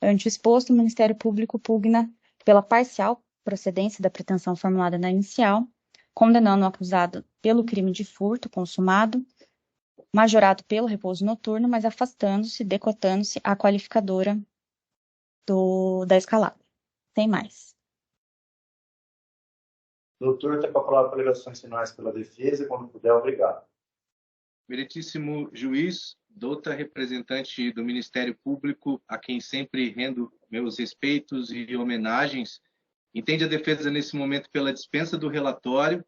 Ante o exposto, o Ministério Público pugna pela parcial procedência da pretensão formulada na inicial, condenando o acusado pelo crime de furto consumado, majorado pelo repouso noturno, mas afastando-se, decotando-se a qualificadora da escalada. Sem mais. Doutor, está com a palavra para alegações finais pela defesa. Quando puder, obrigado. Meritíssimo juiz, douta representante do Ministério Público, a quem sempre rendo meus respeitos e homenagens, entende a defesa nesse momento pela dispensa do relatório,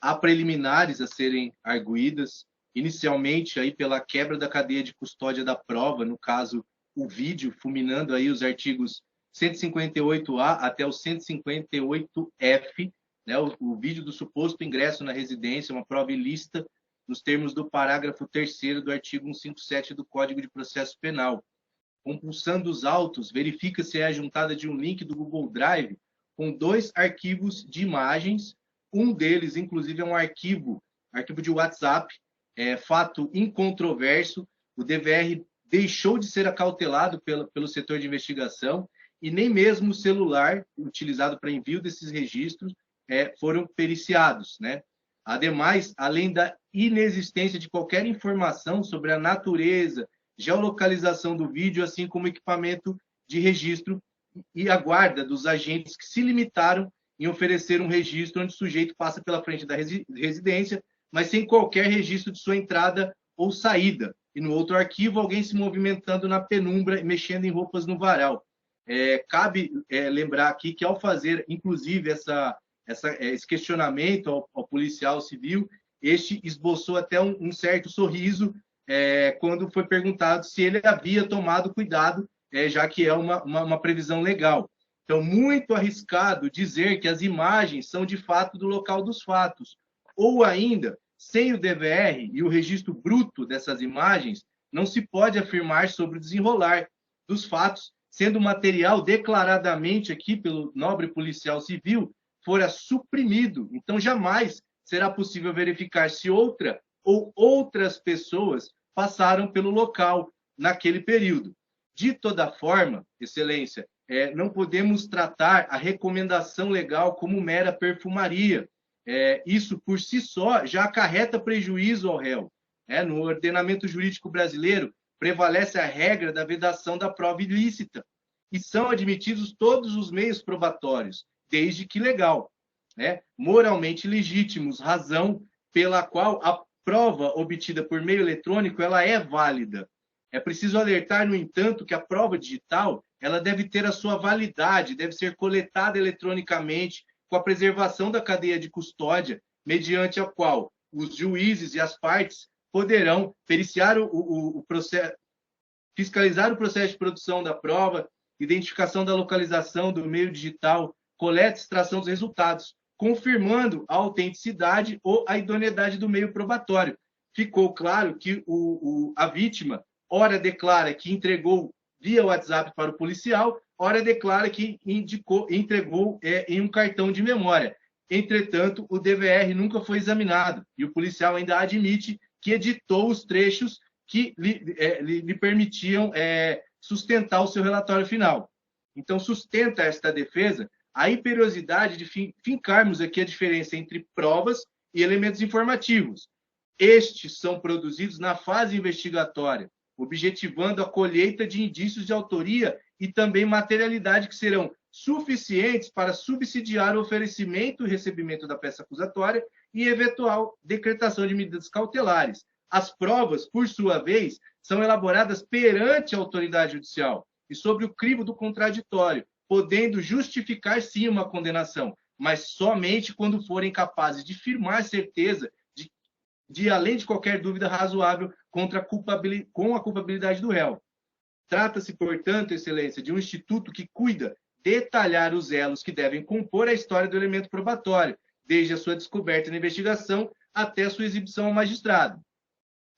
há preliminares a serem arguídas, inicialmente aí pela quebra da cadeia de custódia da prova, no caso o vídeo, fulminando aí os artigos 158A até o 158F, né, o vídeo do suposto ingresso na residência, uma prova ilícita, nos termos do parágrafo 3º do artigo 157 do Código de Processo Penal. Compulsando os autos, verifica se é ajuntada de um link do Google Drive com 2 arquivos de imagens, um deles, inclusive, é um arquivo de WhatsApp, fato incontroverso, o DVR deixou de ser acautelado pelo setor de investigação e nem mesmo o celular utilizado para envio desses registros foram periciados, né? Ademais, além da inexistência de qualquer informação sobre a natureza, geolocalização do vídeo, assim como equipamento de registro e a guarda dos agentes que se limitaram em oferecer um registro onde o sujeito passa pela frente da residência, mas sem qualquer registro de sua entrada ou saída. E no outro arquivo, alguém se movimentando na penumbra e mexendo em roupas no varal. Cabe lembrar aqui que, ao fazer, inclusive, esse questionamento ao policial civil, este esboçou até um certo sorriso quando foi perguntado se ele havia tomado cuidado, já que é uma previsão legal. Então, muito arriscado dizer que as imagens são, de fato, do local dos fatos, ou ainda sem o DVR e o registro bruto dessas imagens, não se pode afirmar sobre o desenrolar dos fatos, sendo o material declaradamente aqui pelo nobre policial civil fora suprimido. Então, jamais será possível verificar se outra ou outras pessoas passaram pelo local naquele período. De toda forma, Excelência, não podemos tratar a recomendação legal como mera perfumaria. Isso, por si só, já acarreta prejuízo ao réu. No ordenamento jurídico brasileiro, prevalece a regra da vedação da prova ilícita e são admitidos todos os meios probatórios, desde que legal, moralmente legítimos, razão pela qual a prova obtida por meio eletrônico ela é válida. É preciso alertar, no entanto, que a prova digital ela deve ter a sua validade, deve ser coletada eletronicamente com a preservação da cadeia de custódia, mediante a qual os juízes e as partes poderão periciar o processo, fiscalizar o processo de produção da prova, identificação da localização do meio digital, coleta e extração dos resultados, confirmando a autenticidade ou a idoneidade do meio probatório. Ficou claro que a vítima, ora declara que entregou via WhatsApp para o policial, ora declara que entregou em um cartão de memória. Entretanto, o DVR nunca foi examinado e o policial ainda admite que editou os trechos que lhe permitiam sustentar o seu relatório final. Então, sustenta esta defesa a imperiosidade de fincarmos aqui a diferença entre provas e elementos informativos. Estes são produzidos na fase investigatória, objetivando a colheita de indícios de autoria e também materialidade que serão suficientes para subsidiar o oferecimento e recebimento da peça acusatória e eventual decretação de medidas cautelares. As provas, por sua vez, são elaboradas perante a autoridade judicial e sobre o crivo do contraditório, podendo justificar, sim, uma condenação, mas somente quando forem capazes de firmar certeza de além de qualquer dúvida razoável, com a culpabilidade do réu. Trata-se, portanto, Excelência, de um instituto que cuida detalhar os elos que devem compor a história do elemento probatório, desde a sua descoberta na investigação até a sua exibição ao magistrado.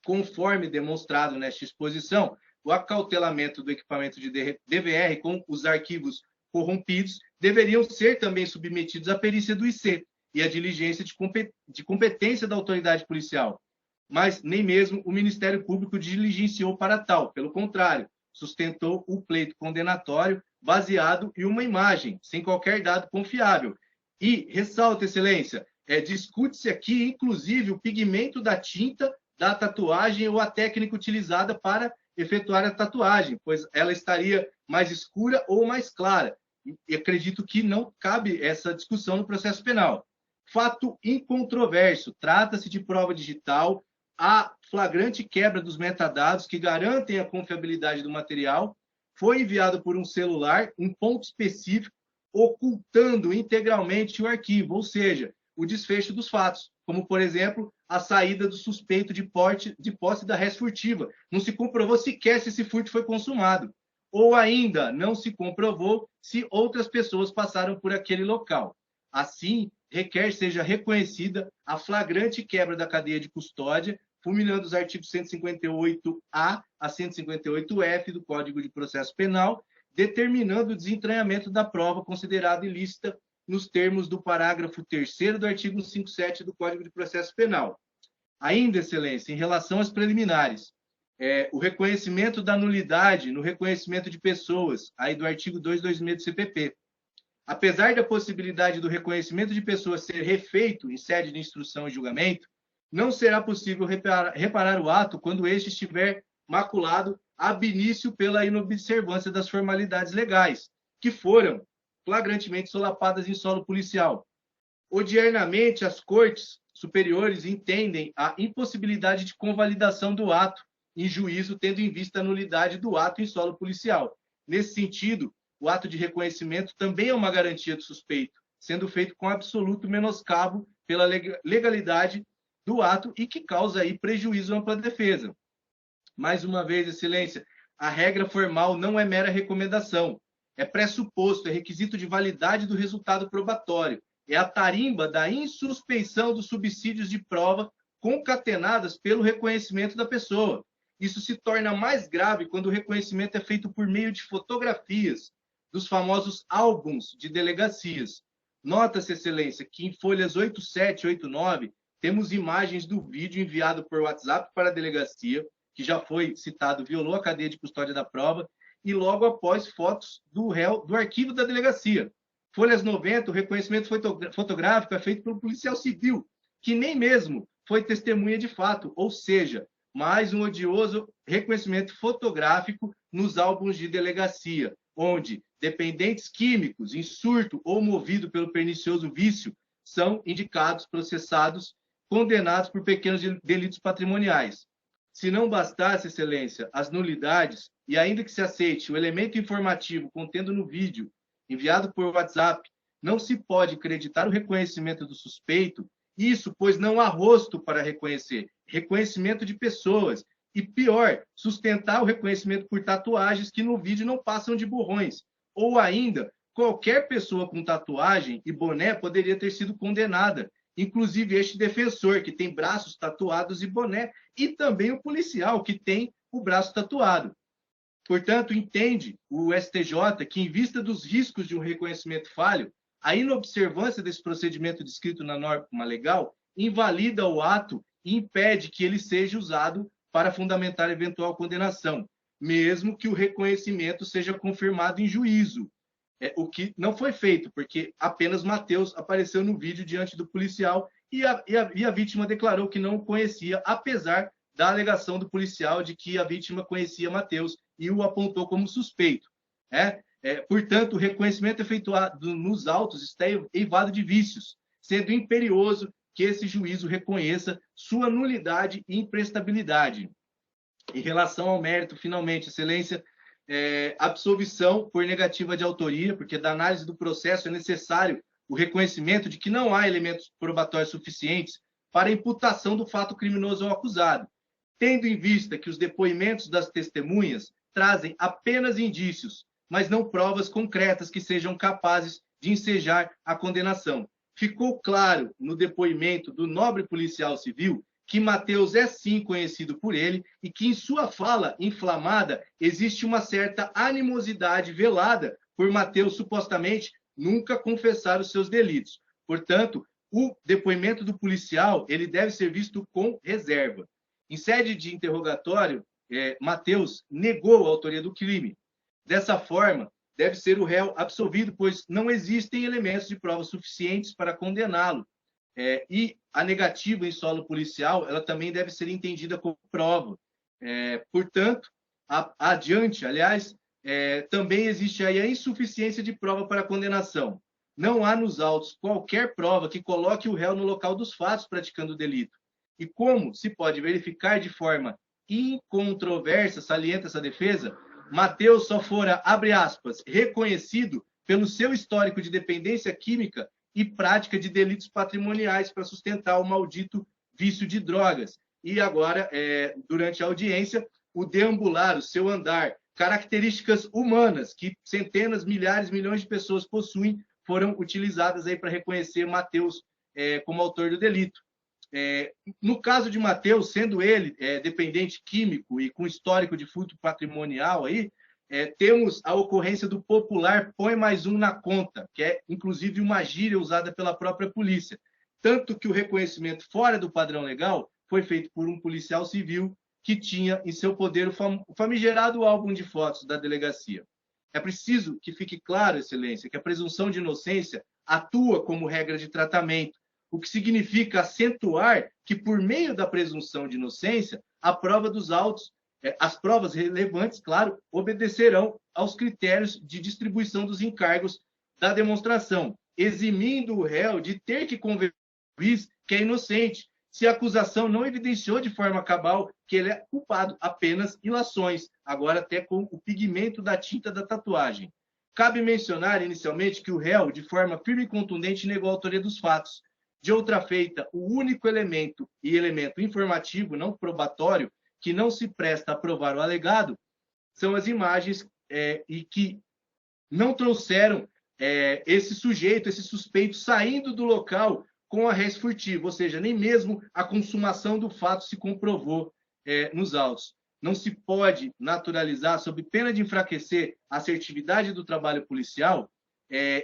Conforme demonstrado nesta exposição, o acautelamento do equipamento de DVR com os arquivos corrompidos deveriam ser também submetidos à perícia do IC e à diligência de competência da autoridade policial. Mas nem mesmo o Ministério Público diligenciou para tal. Pelo contrário, sustentou o pleito condenatório baseado em uma imagem, sem qualquer dado confiável. E, ressalta, Excelência, discute-se aqui, inclusive, o pigmento da tinta da tatuagem ou a técnica utilizada para efetuar a tatuagem, pois ela estaria mais escura ou mais clara. E acredito que não cabe essa discussão no processo penal. Fato incontroverso, trata-se de prova digital, a flagrante quebra dos metadados que garantem a confiabilidade do material, foi enviado por um celular, um ponto específico, ocultando integralmente o arquivo, ou seja, o desfecho dos fatos, como, por exemplo, a saída do suspeito de posse da res furtiva. Não se comprovou sequer se esse furto foi consumado. Ou ainda, não se comprovou se outras pessoas passaram por aquele local. Assim, requer seja reconhecida a flagrante quebra da cadeia de custódia, fulminando os artigos 158-A a 158-F do Código de Processo Penal, determinando o desentranhamento da prova considerada ilícita nos termos do parágrafo 3º do artigo 157 do Código de Processo Penal. Ainda, Excelência, em relação às preliminares, o reconhecimento da nulidade no reconhecimento de pessoas, aí do artigo 226 do CPP. Apesar da possibilidade do reconhecimento de pessoas ser refeito em sede de instrução e julgamento, não será possível reparar o ato quando este estiver maculado ab início pela inobservância das formalidades legais, que foram flagrantemente solapadas em solo policial. Odiernamente, as cortes superiores entendem a impossibilidade de convalidação do ato em juízo, tendo em vista a nulidade do ato em solo policial. Nesse sentido, o ato de reconhecimento também é uma garantia do suspeito, sendo feito com absoluto menoscabo pela legalidade do ato e que causa aí prejuízo à ampla defesa. Mais uma vez, Excelência, a regra formal não é mera recomendação, é pressuposto, é requisito de validade do resultado probatório, é a tarimba da insuspeição dos subsídios de prova concatenadas pelo reconhecimento da pessoa. Isso se torna mais grave quando o reconhecimento é feito por meio de fotografias, dos famosos álbuns de delegacias. Nota-se, Excelência, que em folhas 87 e 89 temos imagens do vídeo enviado por WhatsApp para a delegacia, que já foi citado, violou a cadeia de custódia da prova, e logo após fotos do réu do arquivo da delegacia. Folhas 90, o reconhecimento fotográfico é feito pelo policial civil, que nem mesmo foi testemunha de fato, ou seja, mais um odioso reconhecimento fotográfico nos álbuns de delegacia, onde dependentes químicos em surto ou movido pelo pernicioso vício são indicados, processados, condenados por pequenos delitos patrimoniais. Se não bastasse, Excelência, as nulidades, e ainda que se aceite o elemento informativo contendo no vídeo enviado por WhatsApp, não se pode acreditar o reconhecimento do suspeito, isso, pois não há rosto para reconhecer, reconhecimento de pessoas, e pior, sustentar o reconhecimento por tatuagens que no vídeo não passam de borrões, ou ainda, qualquer pessoa com tatuagem e boné poderia ter sido condenada, inclusive este defensor, que tem braços tatuados e boné, e também o policial, que tem o braço tatuado. Portanto, entende o STJ que, em vista dos riscos de um reconhecimento falho, a inobservância desse procedimento descrito na norma legal invalida o ato e impede que ele seja usado para fundamentar eventual condenação, mesmo que o reconhecimento seja confirmado em juízo. O que não foi feito, porque apenas Matheus apareceu no vídeo diante do policial e a vítima declarou que não o conhecia, apesar da alegação do policial de que a vítima conhecia Matheus e o apontou como suspeito. Portanto, o reconhecimento efetuado nos autos está eivado de vícios, sendo imperioso que esse juízo reconheça sua nulidade e imprestabilidade. Em relação ao mérito, finalmente, Excelência, absolvição por negativa de autoria, porque da análise do processo é necessário o reconhecimento de que não há elementos probatórios suficientes para a imputação do fato criminoso ao acusado, tendo em vista que os depoimentos das testemunhas trazem apenas indícios, mas não provas concretas que sejam capazes de ensejar a condenação. Ficou claro no depoimento do nobre policial civil que Matheus é sim conhecido por ele e que em sua fala inflamada existe uma certa animosidade velada por Matheus supostamente nunca confessar os seus delitos. Portanto, o depoimento do policial ele deve ser visto com reserva. Em sede de interrogatório, Matheus negou a autoria do crime. Dessa forma, deve ser o réu absolvido, pois não existem elementos de prova suficientes para condená-lo. E a negativa em solo policial, ela também deve ser entendida como prova. Portanto, adiante, aliás, também existe aí a insuficiência de prova para condenação. Não há nos autos qualquer prova que coloque o réu no local dos fatos praticando o delito. E como se pode verificar de forma incontroversa, salienta essa defesa, Matheus só fora, abre aspas, reconhecido pelo seu histórico de dependência química e prática de delitos patrimoniais para sustentar o maldito vício de drogas. E agora, durante a audiência, o deambular, o seu andar, características humanas que centenas, milhares, milhões de pessoas possuem, foram utilizadas aí para reconhecer Matheus como autor do delito. No caso de Matheus, sendo ele dependente químico e com histórico de furto patrimonial, aí, temos a ocorrência do popular põe mais um na conta, que é inclusive uma gíria usada pela própria polícia. Tanto que o reconhecimento fora do padrão legal foi feito por um policial civil que tinha em seu poder o famigerado álbum de fotos da delegacia. É preciso que fique claro, Excelência, que a presunção de inocência atua como regra de tratamento, o que significa acentuar que, por meio da presunção de inocência, a prova dos autos, as provas relevantes, claro, obedecerão aos critérios de distribuição dos encargos da demonstração, eximindo o réu de ter que convencer o juiz que é inocente, se a acusação não evidenciou de forma cabal que ele é culpado, apenas ilações, agora até com o pigmento da tinta da tatuagem. Cabe mencionar, inicialmente, que o réu, de forma firme e contundente, negou a autoria dos fatos. De outra feita, o único elemento informativo, não probatório, que não se presta a provar o alegado, são as imagens e que não trouxeram esse sujeito, esse suspeito, saindo do local com a res furtiva, ou seja, nem mesmo a consumação do fato se comprovou nos autos. Não se pode naturalizar, sob pena de enfraquecer a assertividade do trabalho policial,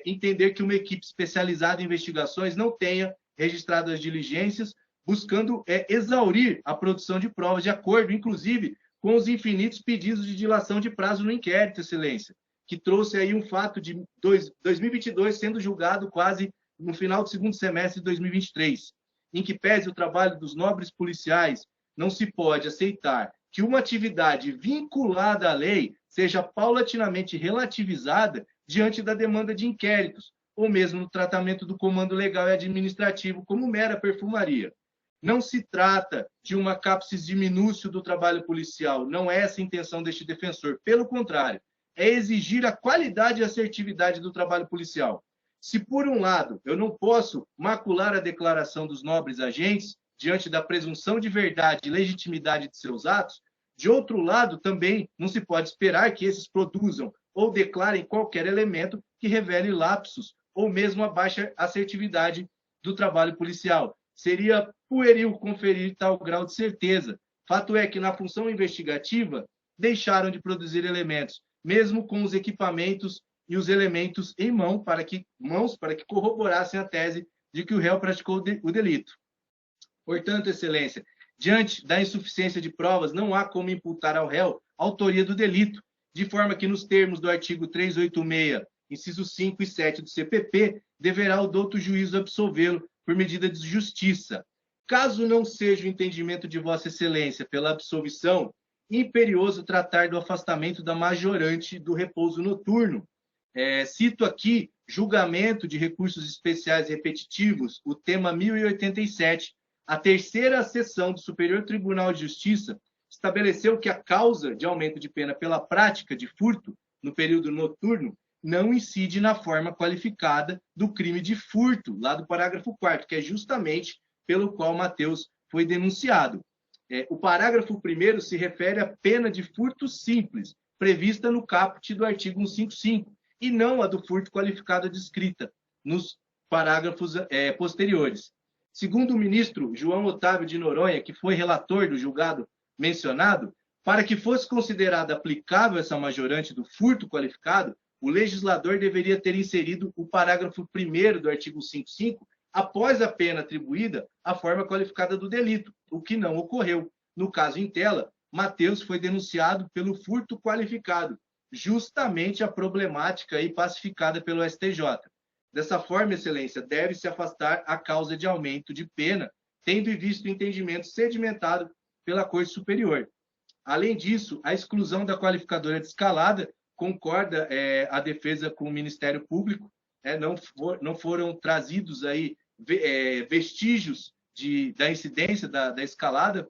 entender que uma equipe especializada em investigações não tenha registrado as diligências, buscando exaurir a produção de provas, de acordo, inclusive, com os infinitos pedidos de dilação de prazo no inquérito, Excelência, que trouxe aí um fato de 2022 sendo julgado quase no final do segundo semestre de 2023, em que pese o trabalho dos nobres policiais, não se pode aceitar que uma atividade vinculada à lei seja paulatinamente relativizada diante da demanda de inquéritos, ou mesmo no tratamento do comando legal e administrativo como mera perfumaria. Não se trata de uma cápsis diminúcio do trabalho policial, não é essa a intenção deste defensor. Pelo contrário, é exigir a qualidade e assertividade do trabalho policial. Se, por um lado, eu não posso macular a declaração dos nobres agentes diante da presunção de verdade e legitimidade de seus atos, de outro lado, também não se pode esperar que esses produzam ou declarem qualquer elemento que revele lapsos ou mesmo a baixa assertividade do trabalho policial. Seria pueril conferir tal grau de certeza. Fato é que, na função investigativa, deixaram de produzir elementos, mesmo com os equipamentos e os elementos em mãos para que corroborassem a tese de que o réu praticou o delito. Portanto, Excelência, diante da insuficiência de provas, não há como imputar ao réu a autoria do delito, de forma que, nos termos do artigo 386, incisos 5 e 7 do CPP, deverá o douto juízo absolvê-lo por medida de justiça. Caso não seja o entendimento de Vossa Excelência pela absolvição, imperioso tratar do afastamento da majorante do repouso noturno. Cito aqui julgamento de recursos especiais repetitivos, o tema 1087. A terceira sessão do Superior Tribunal de Justiça estabeleceu que a causa de aumento de pena pela prática de furto no período noturno não incide na forma qualificada do crime de furto, lá do parágrafo 4º, que é justamente pelo qual Matheus foi denunciado. O parágrafo 1º se refere à pena de furto simples, prevista no caput do artigo 155, e não a do furto qualificado descrita nos parágrafos posteriores. Segundo o ministro João Otávio de Noronha, que foi relator do julgado mencionado, para que fosse considerada aplicável essa majorante do furto qualificado, o legislador deveria ter inserido o parágrafo 1º do artigo 155 após a pena atribuída à forma qualificada do delito, o que não ocorreu. No caso em tela, Matheus foi denunciado pelo furto qualificado, justamente a problemática aí pacificada pelo STJ. Dessa forma, Excelência, deve-se afastar a causa de aumento de pena, tendo em vista o entendimento sedimentado pela Corte Superior. Além disso, a exclusão da qualificadora de escalada, concorda a defesa com o Ministério Público, não foram trazidos aí vestígios da incidência da escalada.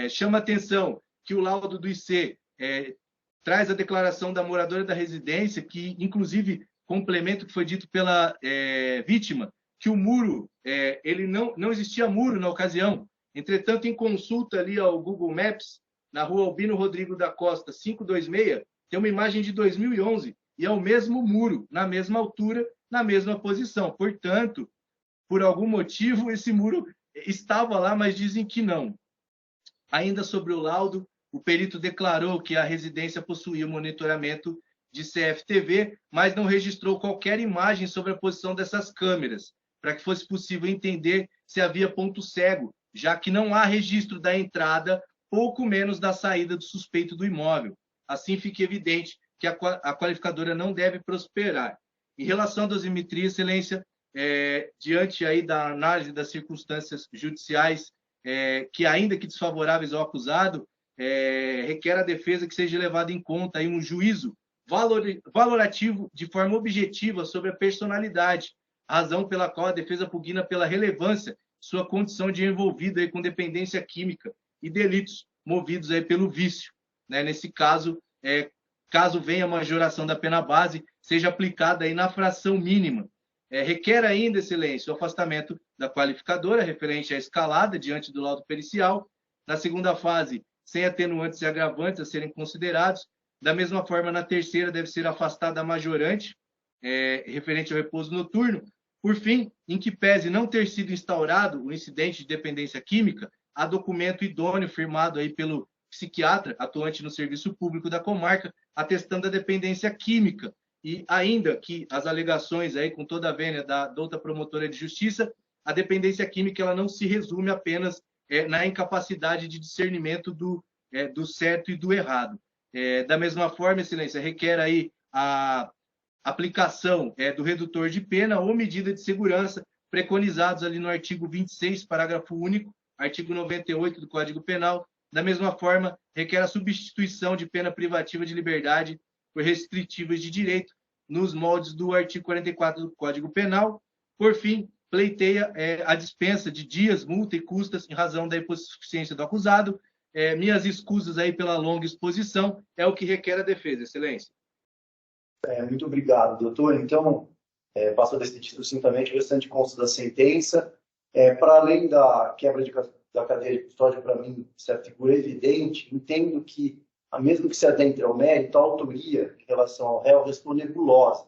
Chama atenção que o laudo do IC traz a declaração da moradora da residência, que inclusive complementa o que foi dito pela vítima, que o muro, ele não existia muro na ocasião. Entretanto, em consulta ali ao Google Maps, na rua Albino Rodrigo da Costa, 526, tem uma imagem de 2011, e é o mesmo muro, na mesma altura, na mesma posição. Portanto, por algum motivo, esse muro estava lá, mas dizem que não. Ainda sobre o laudo, o perito declarou que a residência possuía monitoramento de CFTV, mas não registrou qualquer imagem sobre a posição dessas câmeras, para que fosse possível entender se havia ponto cego, já que não há registro da entrada, pouco menos da saída do suspeito do imóvel. Assim fica evidente que a qualificadora não deve prosperar. Em relação à dosimetria, Excelência, diante aí da análise das circunstâncias judiciais, que ainda que desfavoráveis ao acusado, requer a defesa que seja levado em conta aí um juízo valorativo de forma objetiva sobre a personalidade, razão pela qual a defesa pugna pela relevância de sua condição de envolvido aí com dependência química e delitos movidos aí pelo vício. Nesse caso, caso venha a majoração da pena base, seja aplicada aí na fração mínima. Requer ainda, Excelência, o afastamento da qualificadora referente à escalada diante do laudo pericial. Na segunda fase, sem atenuantes e agravantes a serem considerados. Da mesma forma, na terceira, deve ser afastada a majorante referente ao repouso noturno, Por fim, em que pese não ter sido instaurado o incidente de dependência química, há documento idôneo firmado aí pelo psiquiatra atuante no serviço público da comarca, atestando a dependência química, e ainda que as alegações aí, com toda a vênia da douta promotora de justiça, a dependência química ela não se resume apenas na incapacidade de discernimento do certo e do errado. Da mesma forma, excelência, requer aí a aplicação do redutor de pena ou medida de segurança preconizados ali no artigo 26, parágrafo único, artigo 98 do Código Penal. Da mesma forma, requer a substituição de pena privativa de liberdade por restritivas de direito nos moldes do artigo 44 do Código Penal. Por fim, pleiteia a dispensa de dias, multa e custas em razão da hipossuficiência do acusado. Minhas escusas aí pela longa exposição é o que requer a defesa, excelência. Muito obrigado, doutor. Então, passo a decidir sucintamente o restante consta da sentença. Para além da quebra da cadeia de custódia, para mim, isso é figura evidente. Entendo que, mesmo que se adentre ao mérito, a autoria em relação ao réu restou nebulosa,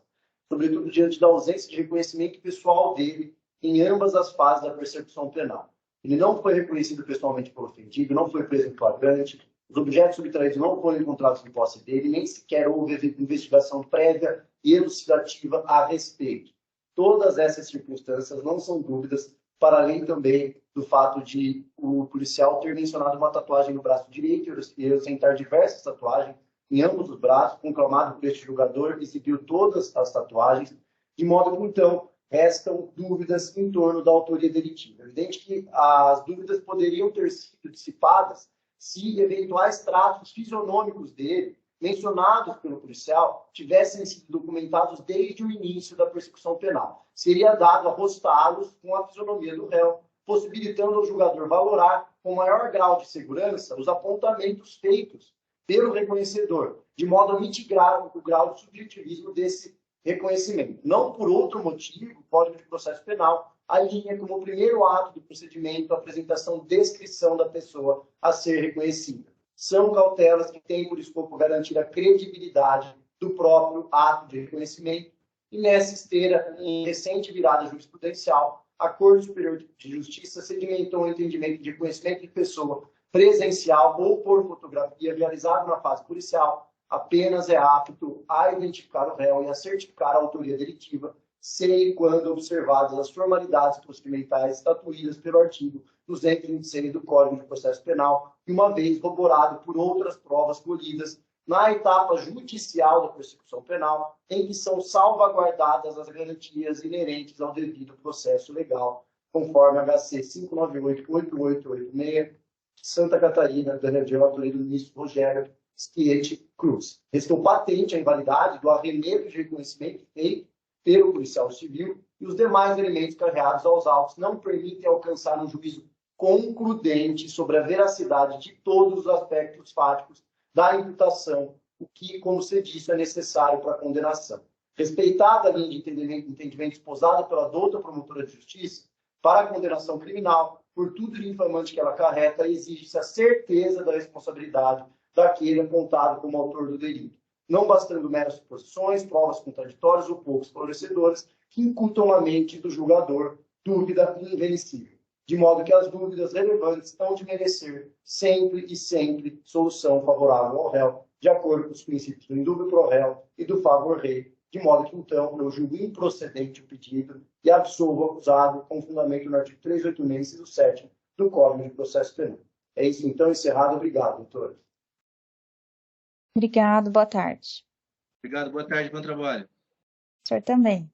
sobretudo diante da ausência de reconhecimento pessoal dele em ambas as fases da persecução penal. Ele não foi reconhecido pessoalmente pelo ofendido, não foi preso em flagrante, os objetos subtraídos não foram encontrados em posse dele, nem sequer houve investigação prévia e elucidativa a respeito. Todas essas circunstâncias não são dúvidas, para além também do fato de o policial ter mencionado uma tatuagem no braço direito e ostentar diversas tatuagens em ambos os braços, conclamado por este julgador, exibiu todas as tatuagens, de modo que, então, restam dúvidas em torno da autoria delitiva. É evidente que as dúvidas poderiam ter sido dissipadas se eventuais traços fisionômicos dele, mencionados pelo policial, tivessem sido documentados desde o início da persecução penal. Seria dado a rostá-los com a fisionomia do réu, possibilitando ao julgador valorar com maior grau de segurança os apontamentos feitos pelo reconhecedor, de modo a mitigar o grau de subjetivismo desse reconhecimento. Não por outro motivo, o Código de Processo Penal alinha como primeiro ato do procedimento a apresentação e descrição da pessoa a ser reconhecida. São cautelas que têm por escopo garantir a credibilidade do próprio ato de reconhecimento, e nessa esteira, em recente virada jurisprudencial, a Corte Superior de Justiça sedimentou um entendimento de reconhecimento de pessoa presencial ou por fotografia realizado na fase policial apenas é apto a identificar o réu e a certificar a autoria delitiva, sem quando observadas as formalidades procedimentais estatuídas pelo artigo 226 do Código de Processo Penal, e uma vez corroborado por outras provas colhidas na etapa judicial da persecução penal, em que são salvaguardadas as garantias inerentes ao devido processo legal, conforme HC 598-8886, Santa Catarina, da relatoria do ministro Rogério Schietti Cruz. Restou patente a invalidade do arremedo de reconhecimento feito pelo policial civil, e os demais elementos carreados aos autos não permitem alcançar um juízo concludente sobre a veracidade de todos os aspectos fáticos da imputação, o que, como se disse, é necessário para a condenação. Respeitada a linha de entendimento esposada pela douta promotora de justiça, para a condenação criminal, por tudo de infamante que ela acarreta, exige-se a certeza da responsabilidade daquele apontado como autor do delito, não bastando meras suposições, provas contraditórias ou pouco esclarecedoras que incutam à mente do julgador dúvida invencível, de modo que as dúvidas relevantes hão de merecer sempre e sempre solução favorável ao réu, de acordo com os princípios do indúbio pro réu e do favor rei, de modo que, então, eu julgo improcedente o pedido e absolvo o acusado com fundamento no artigo 386, inciso 7 do Código de Processo Penal. É isso, então, encerrado. Obrigado, doutor. Obrigado, boa tarde. Obrigado, boa tarde, bom trabalho. O senhor também.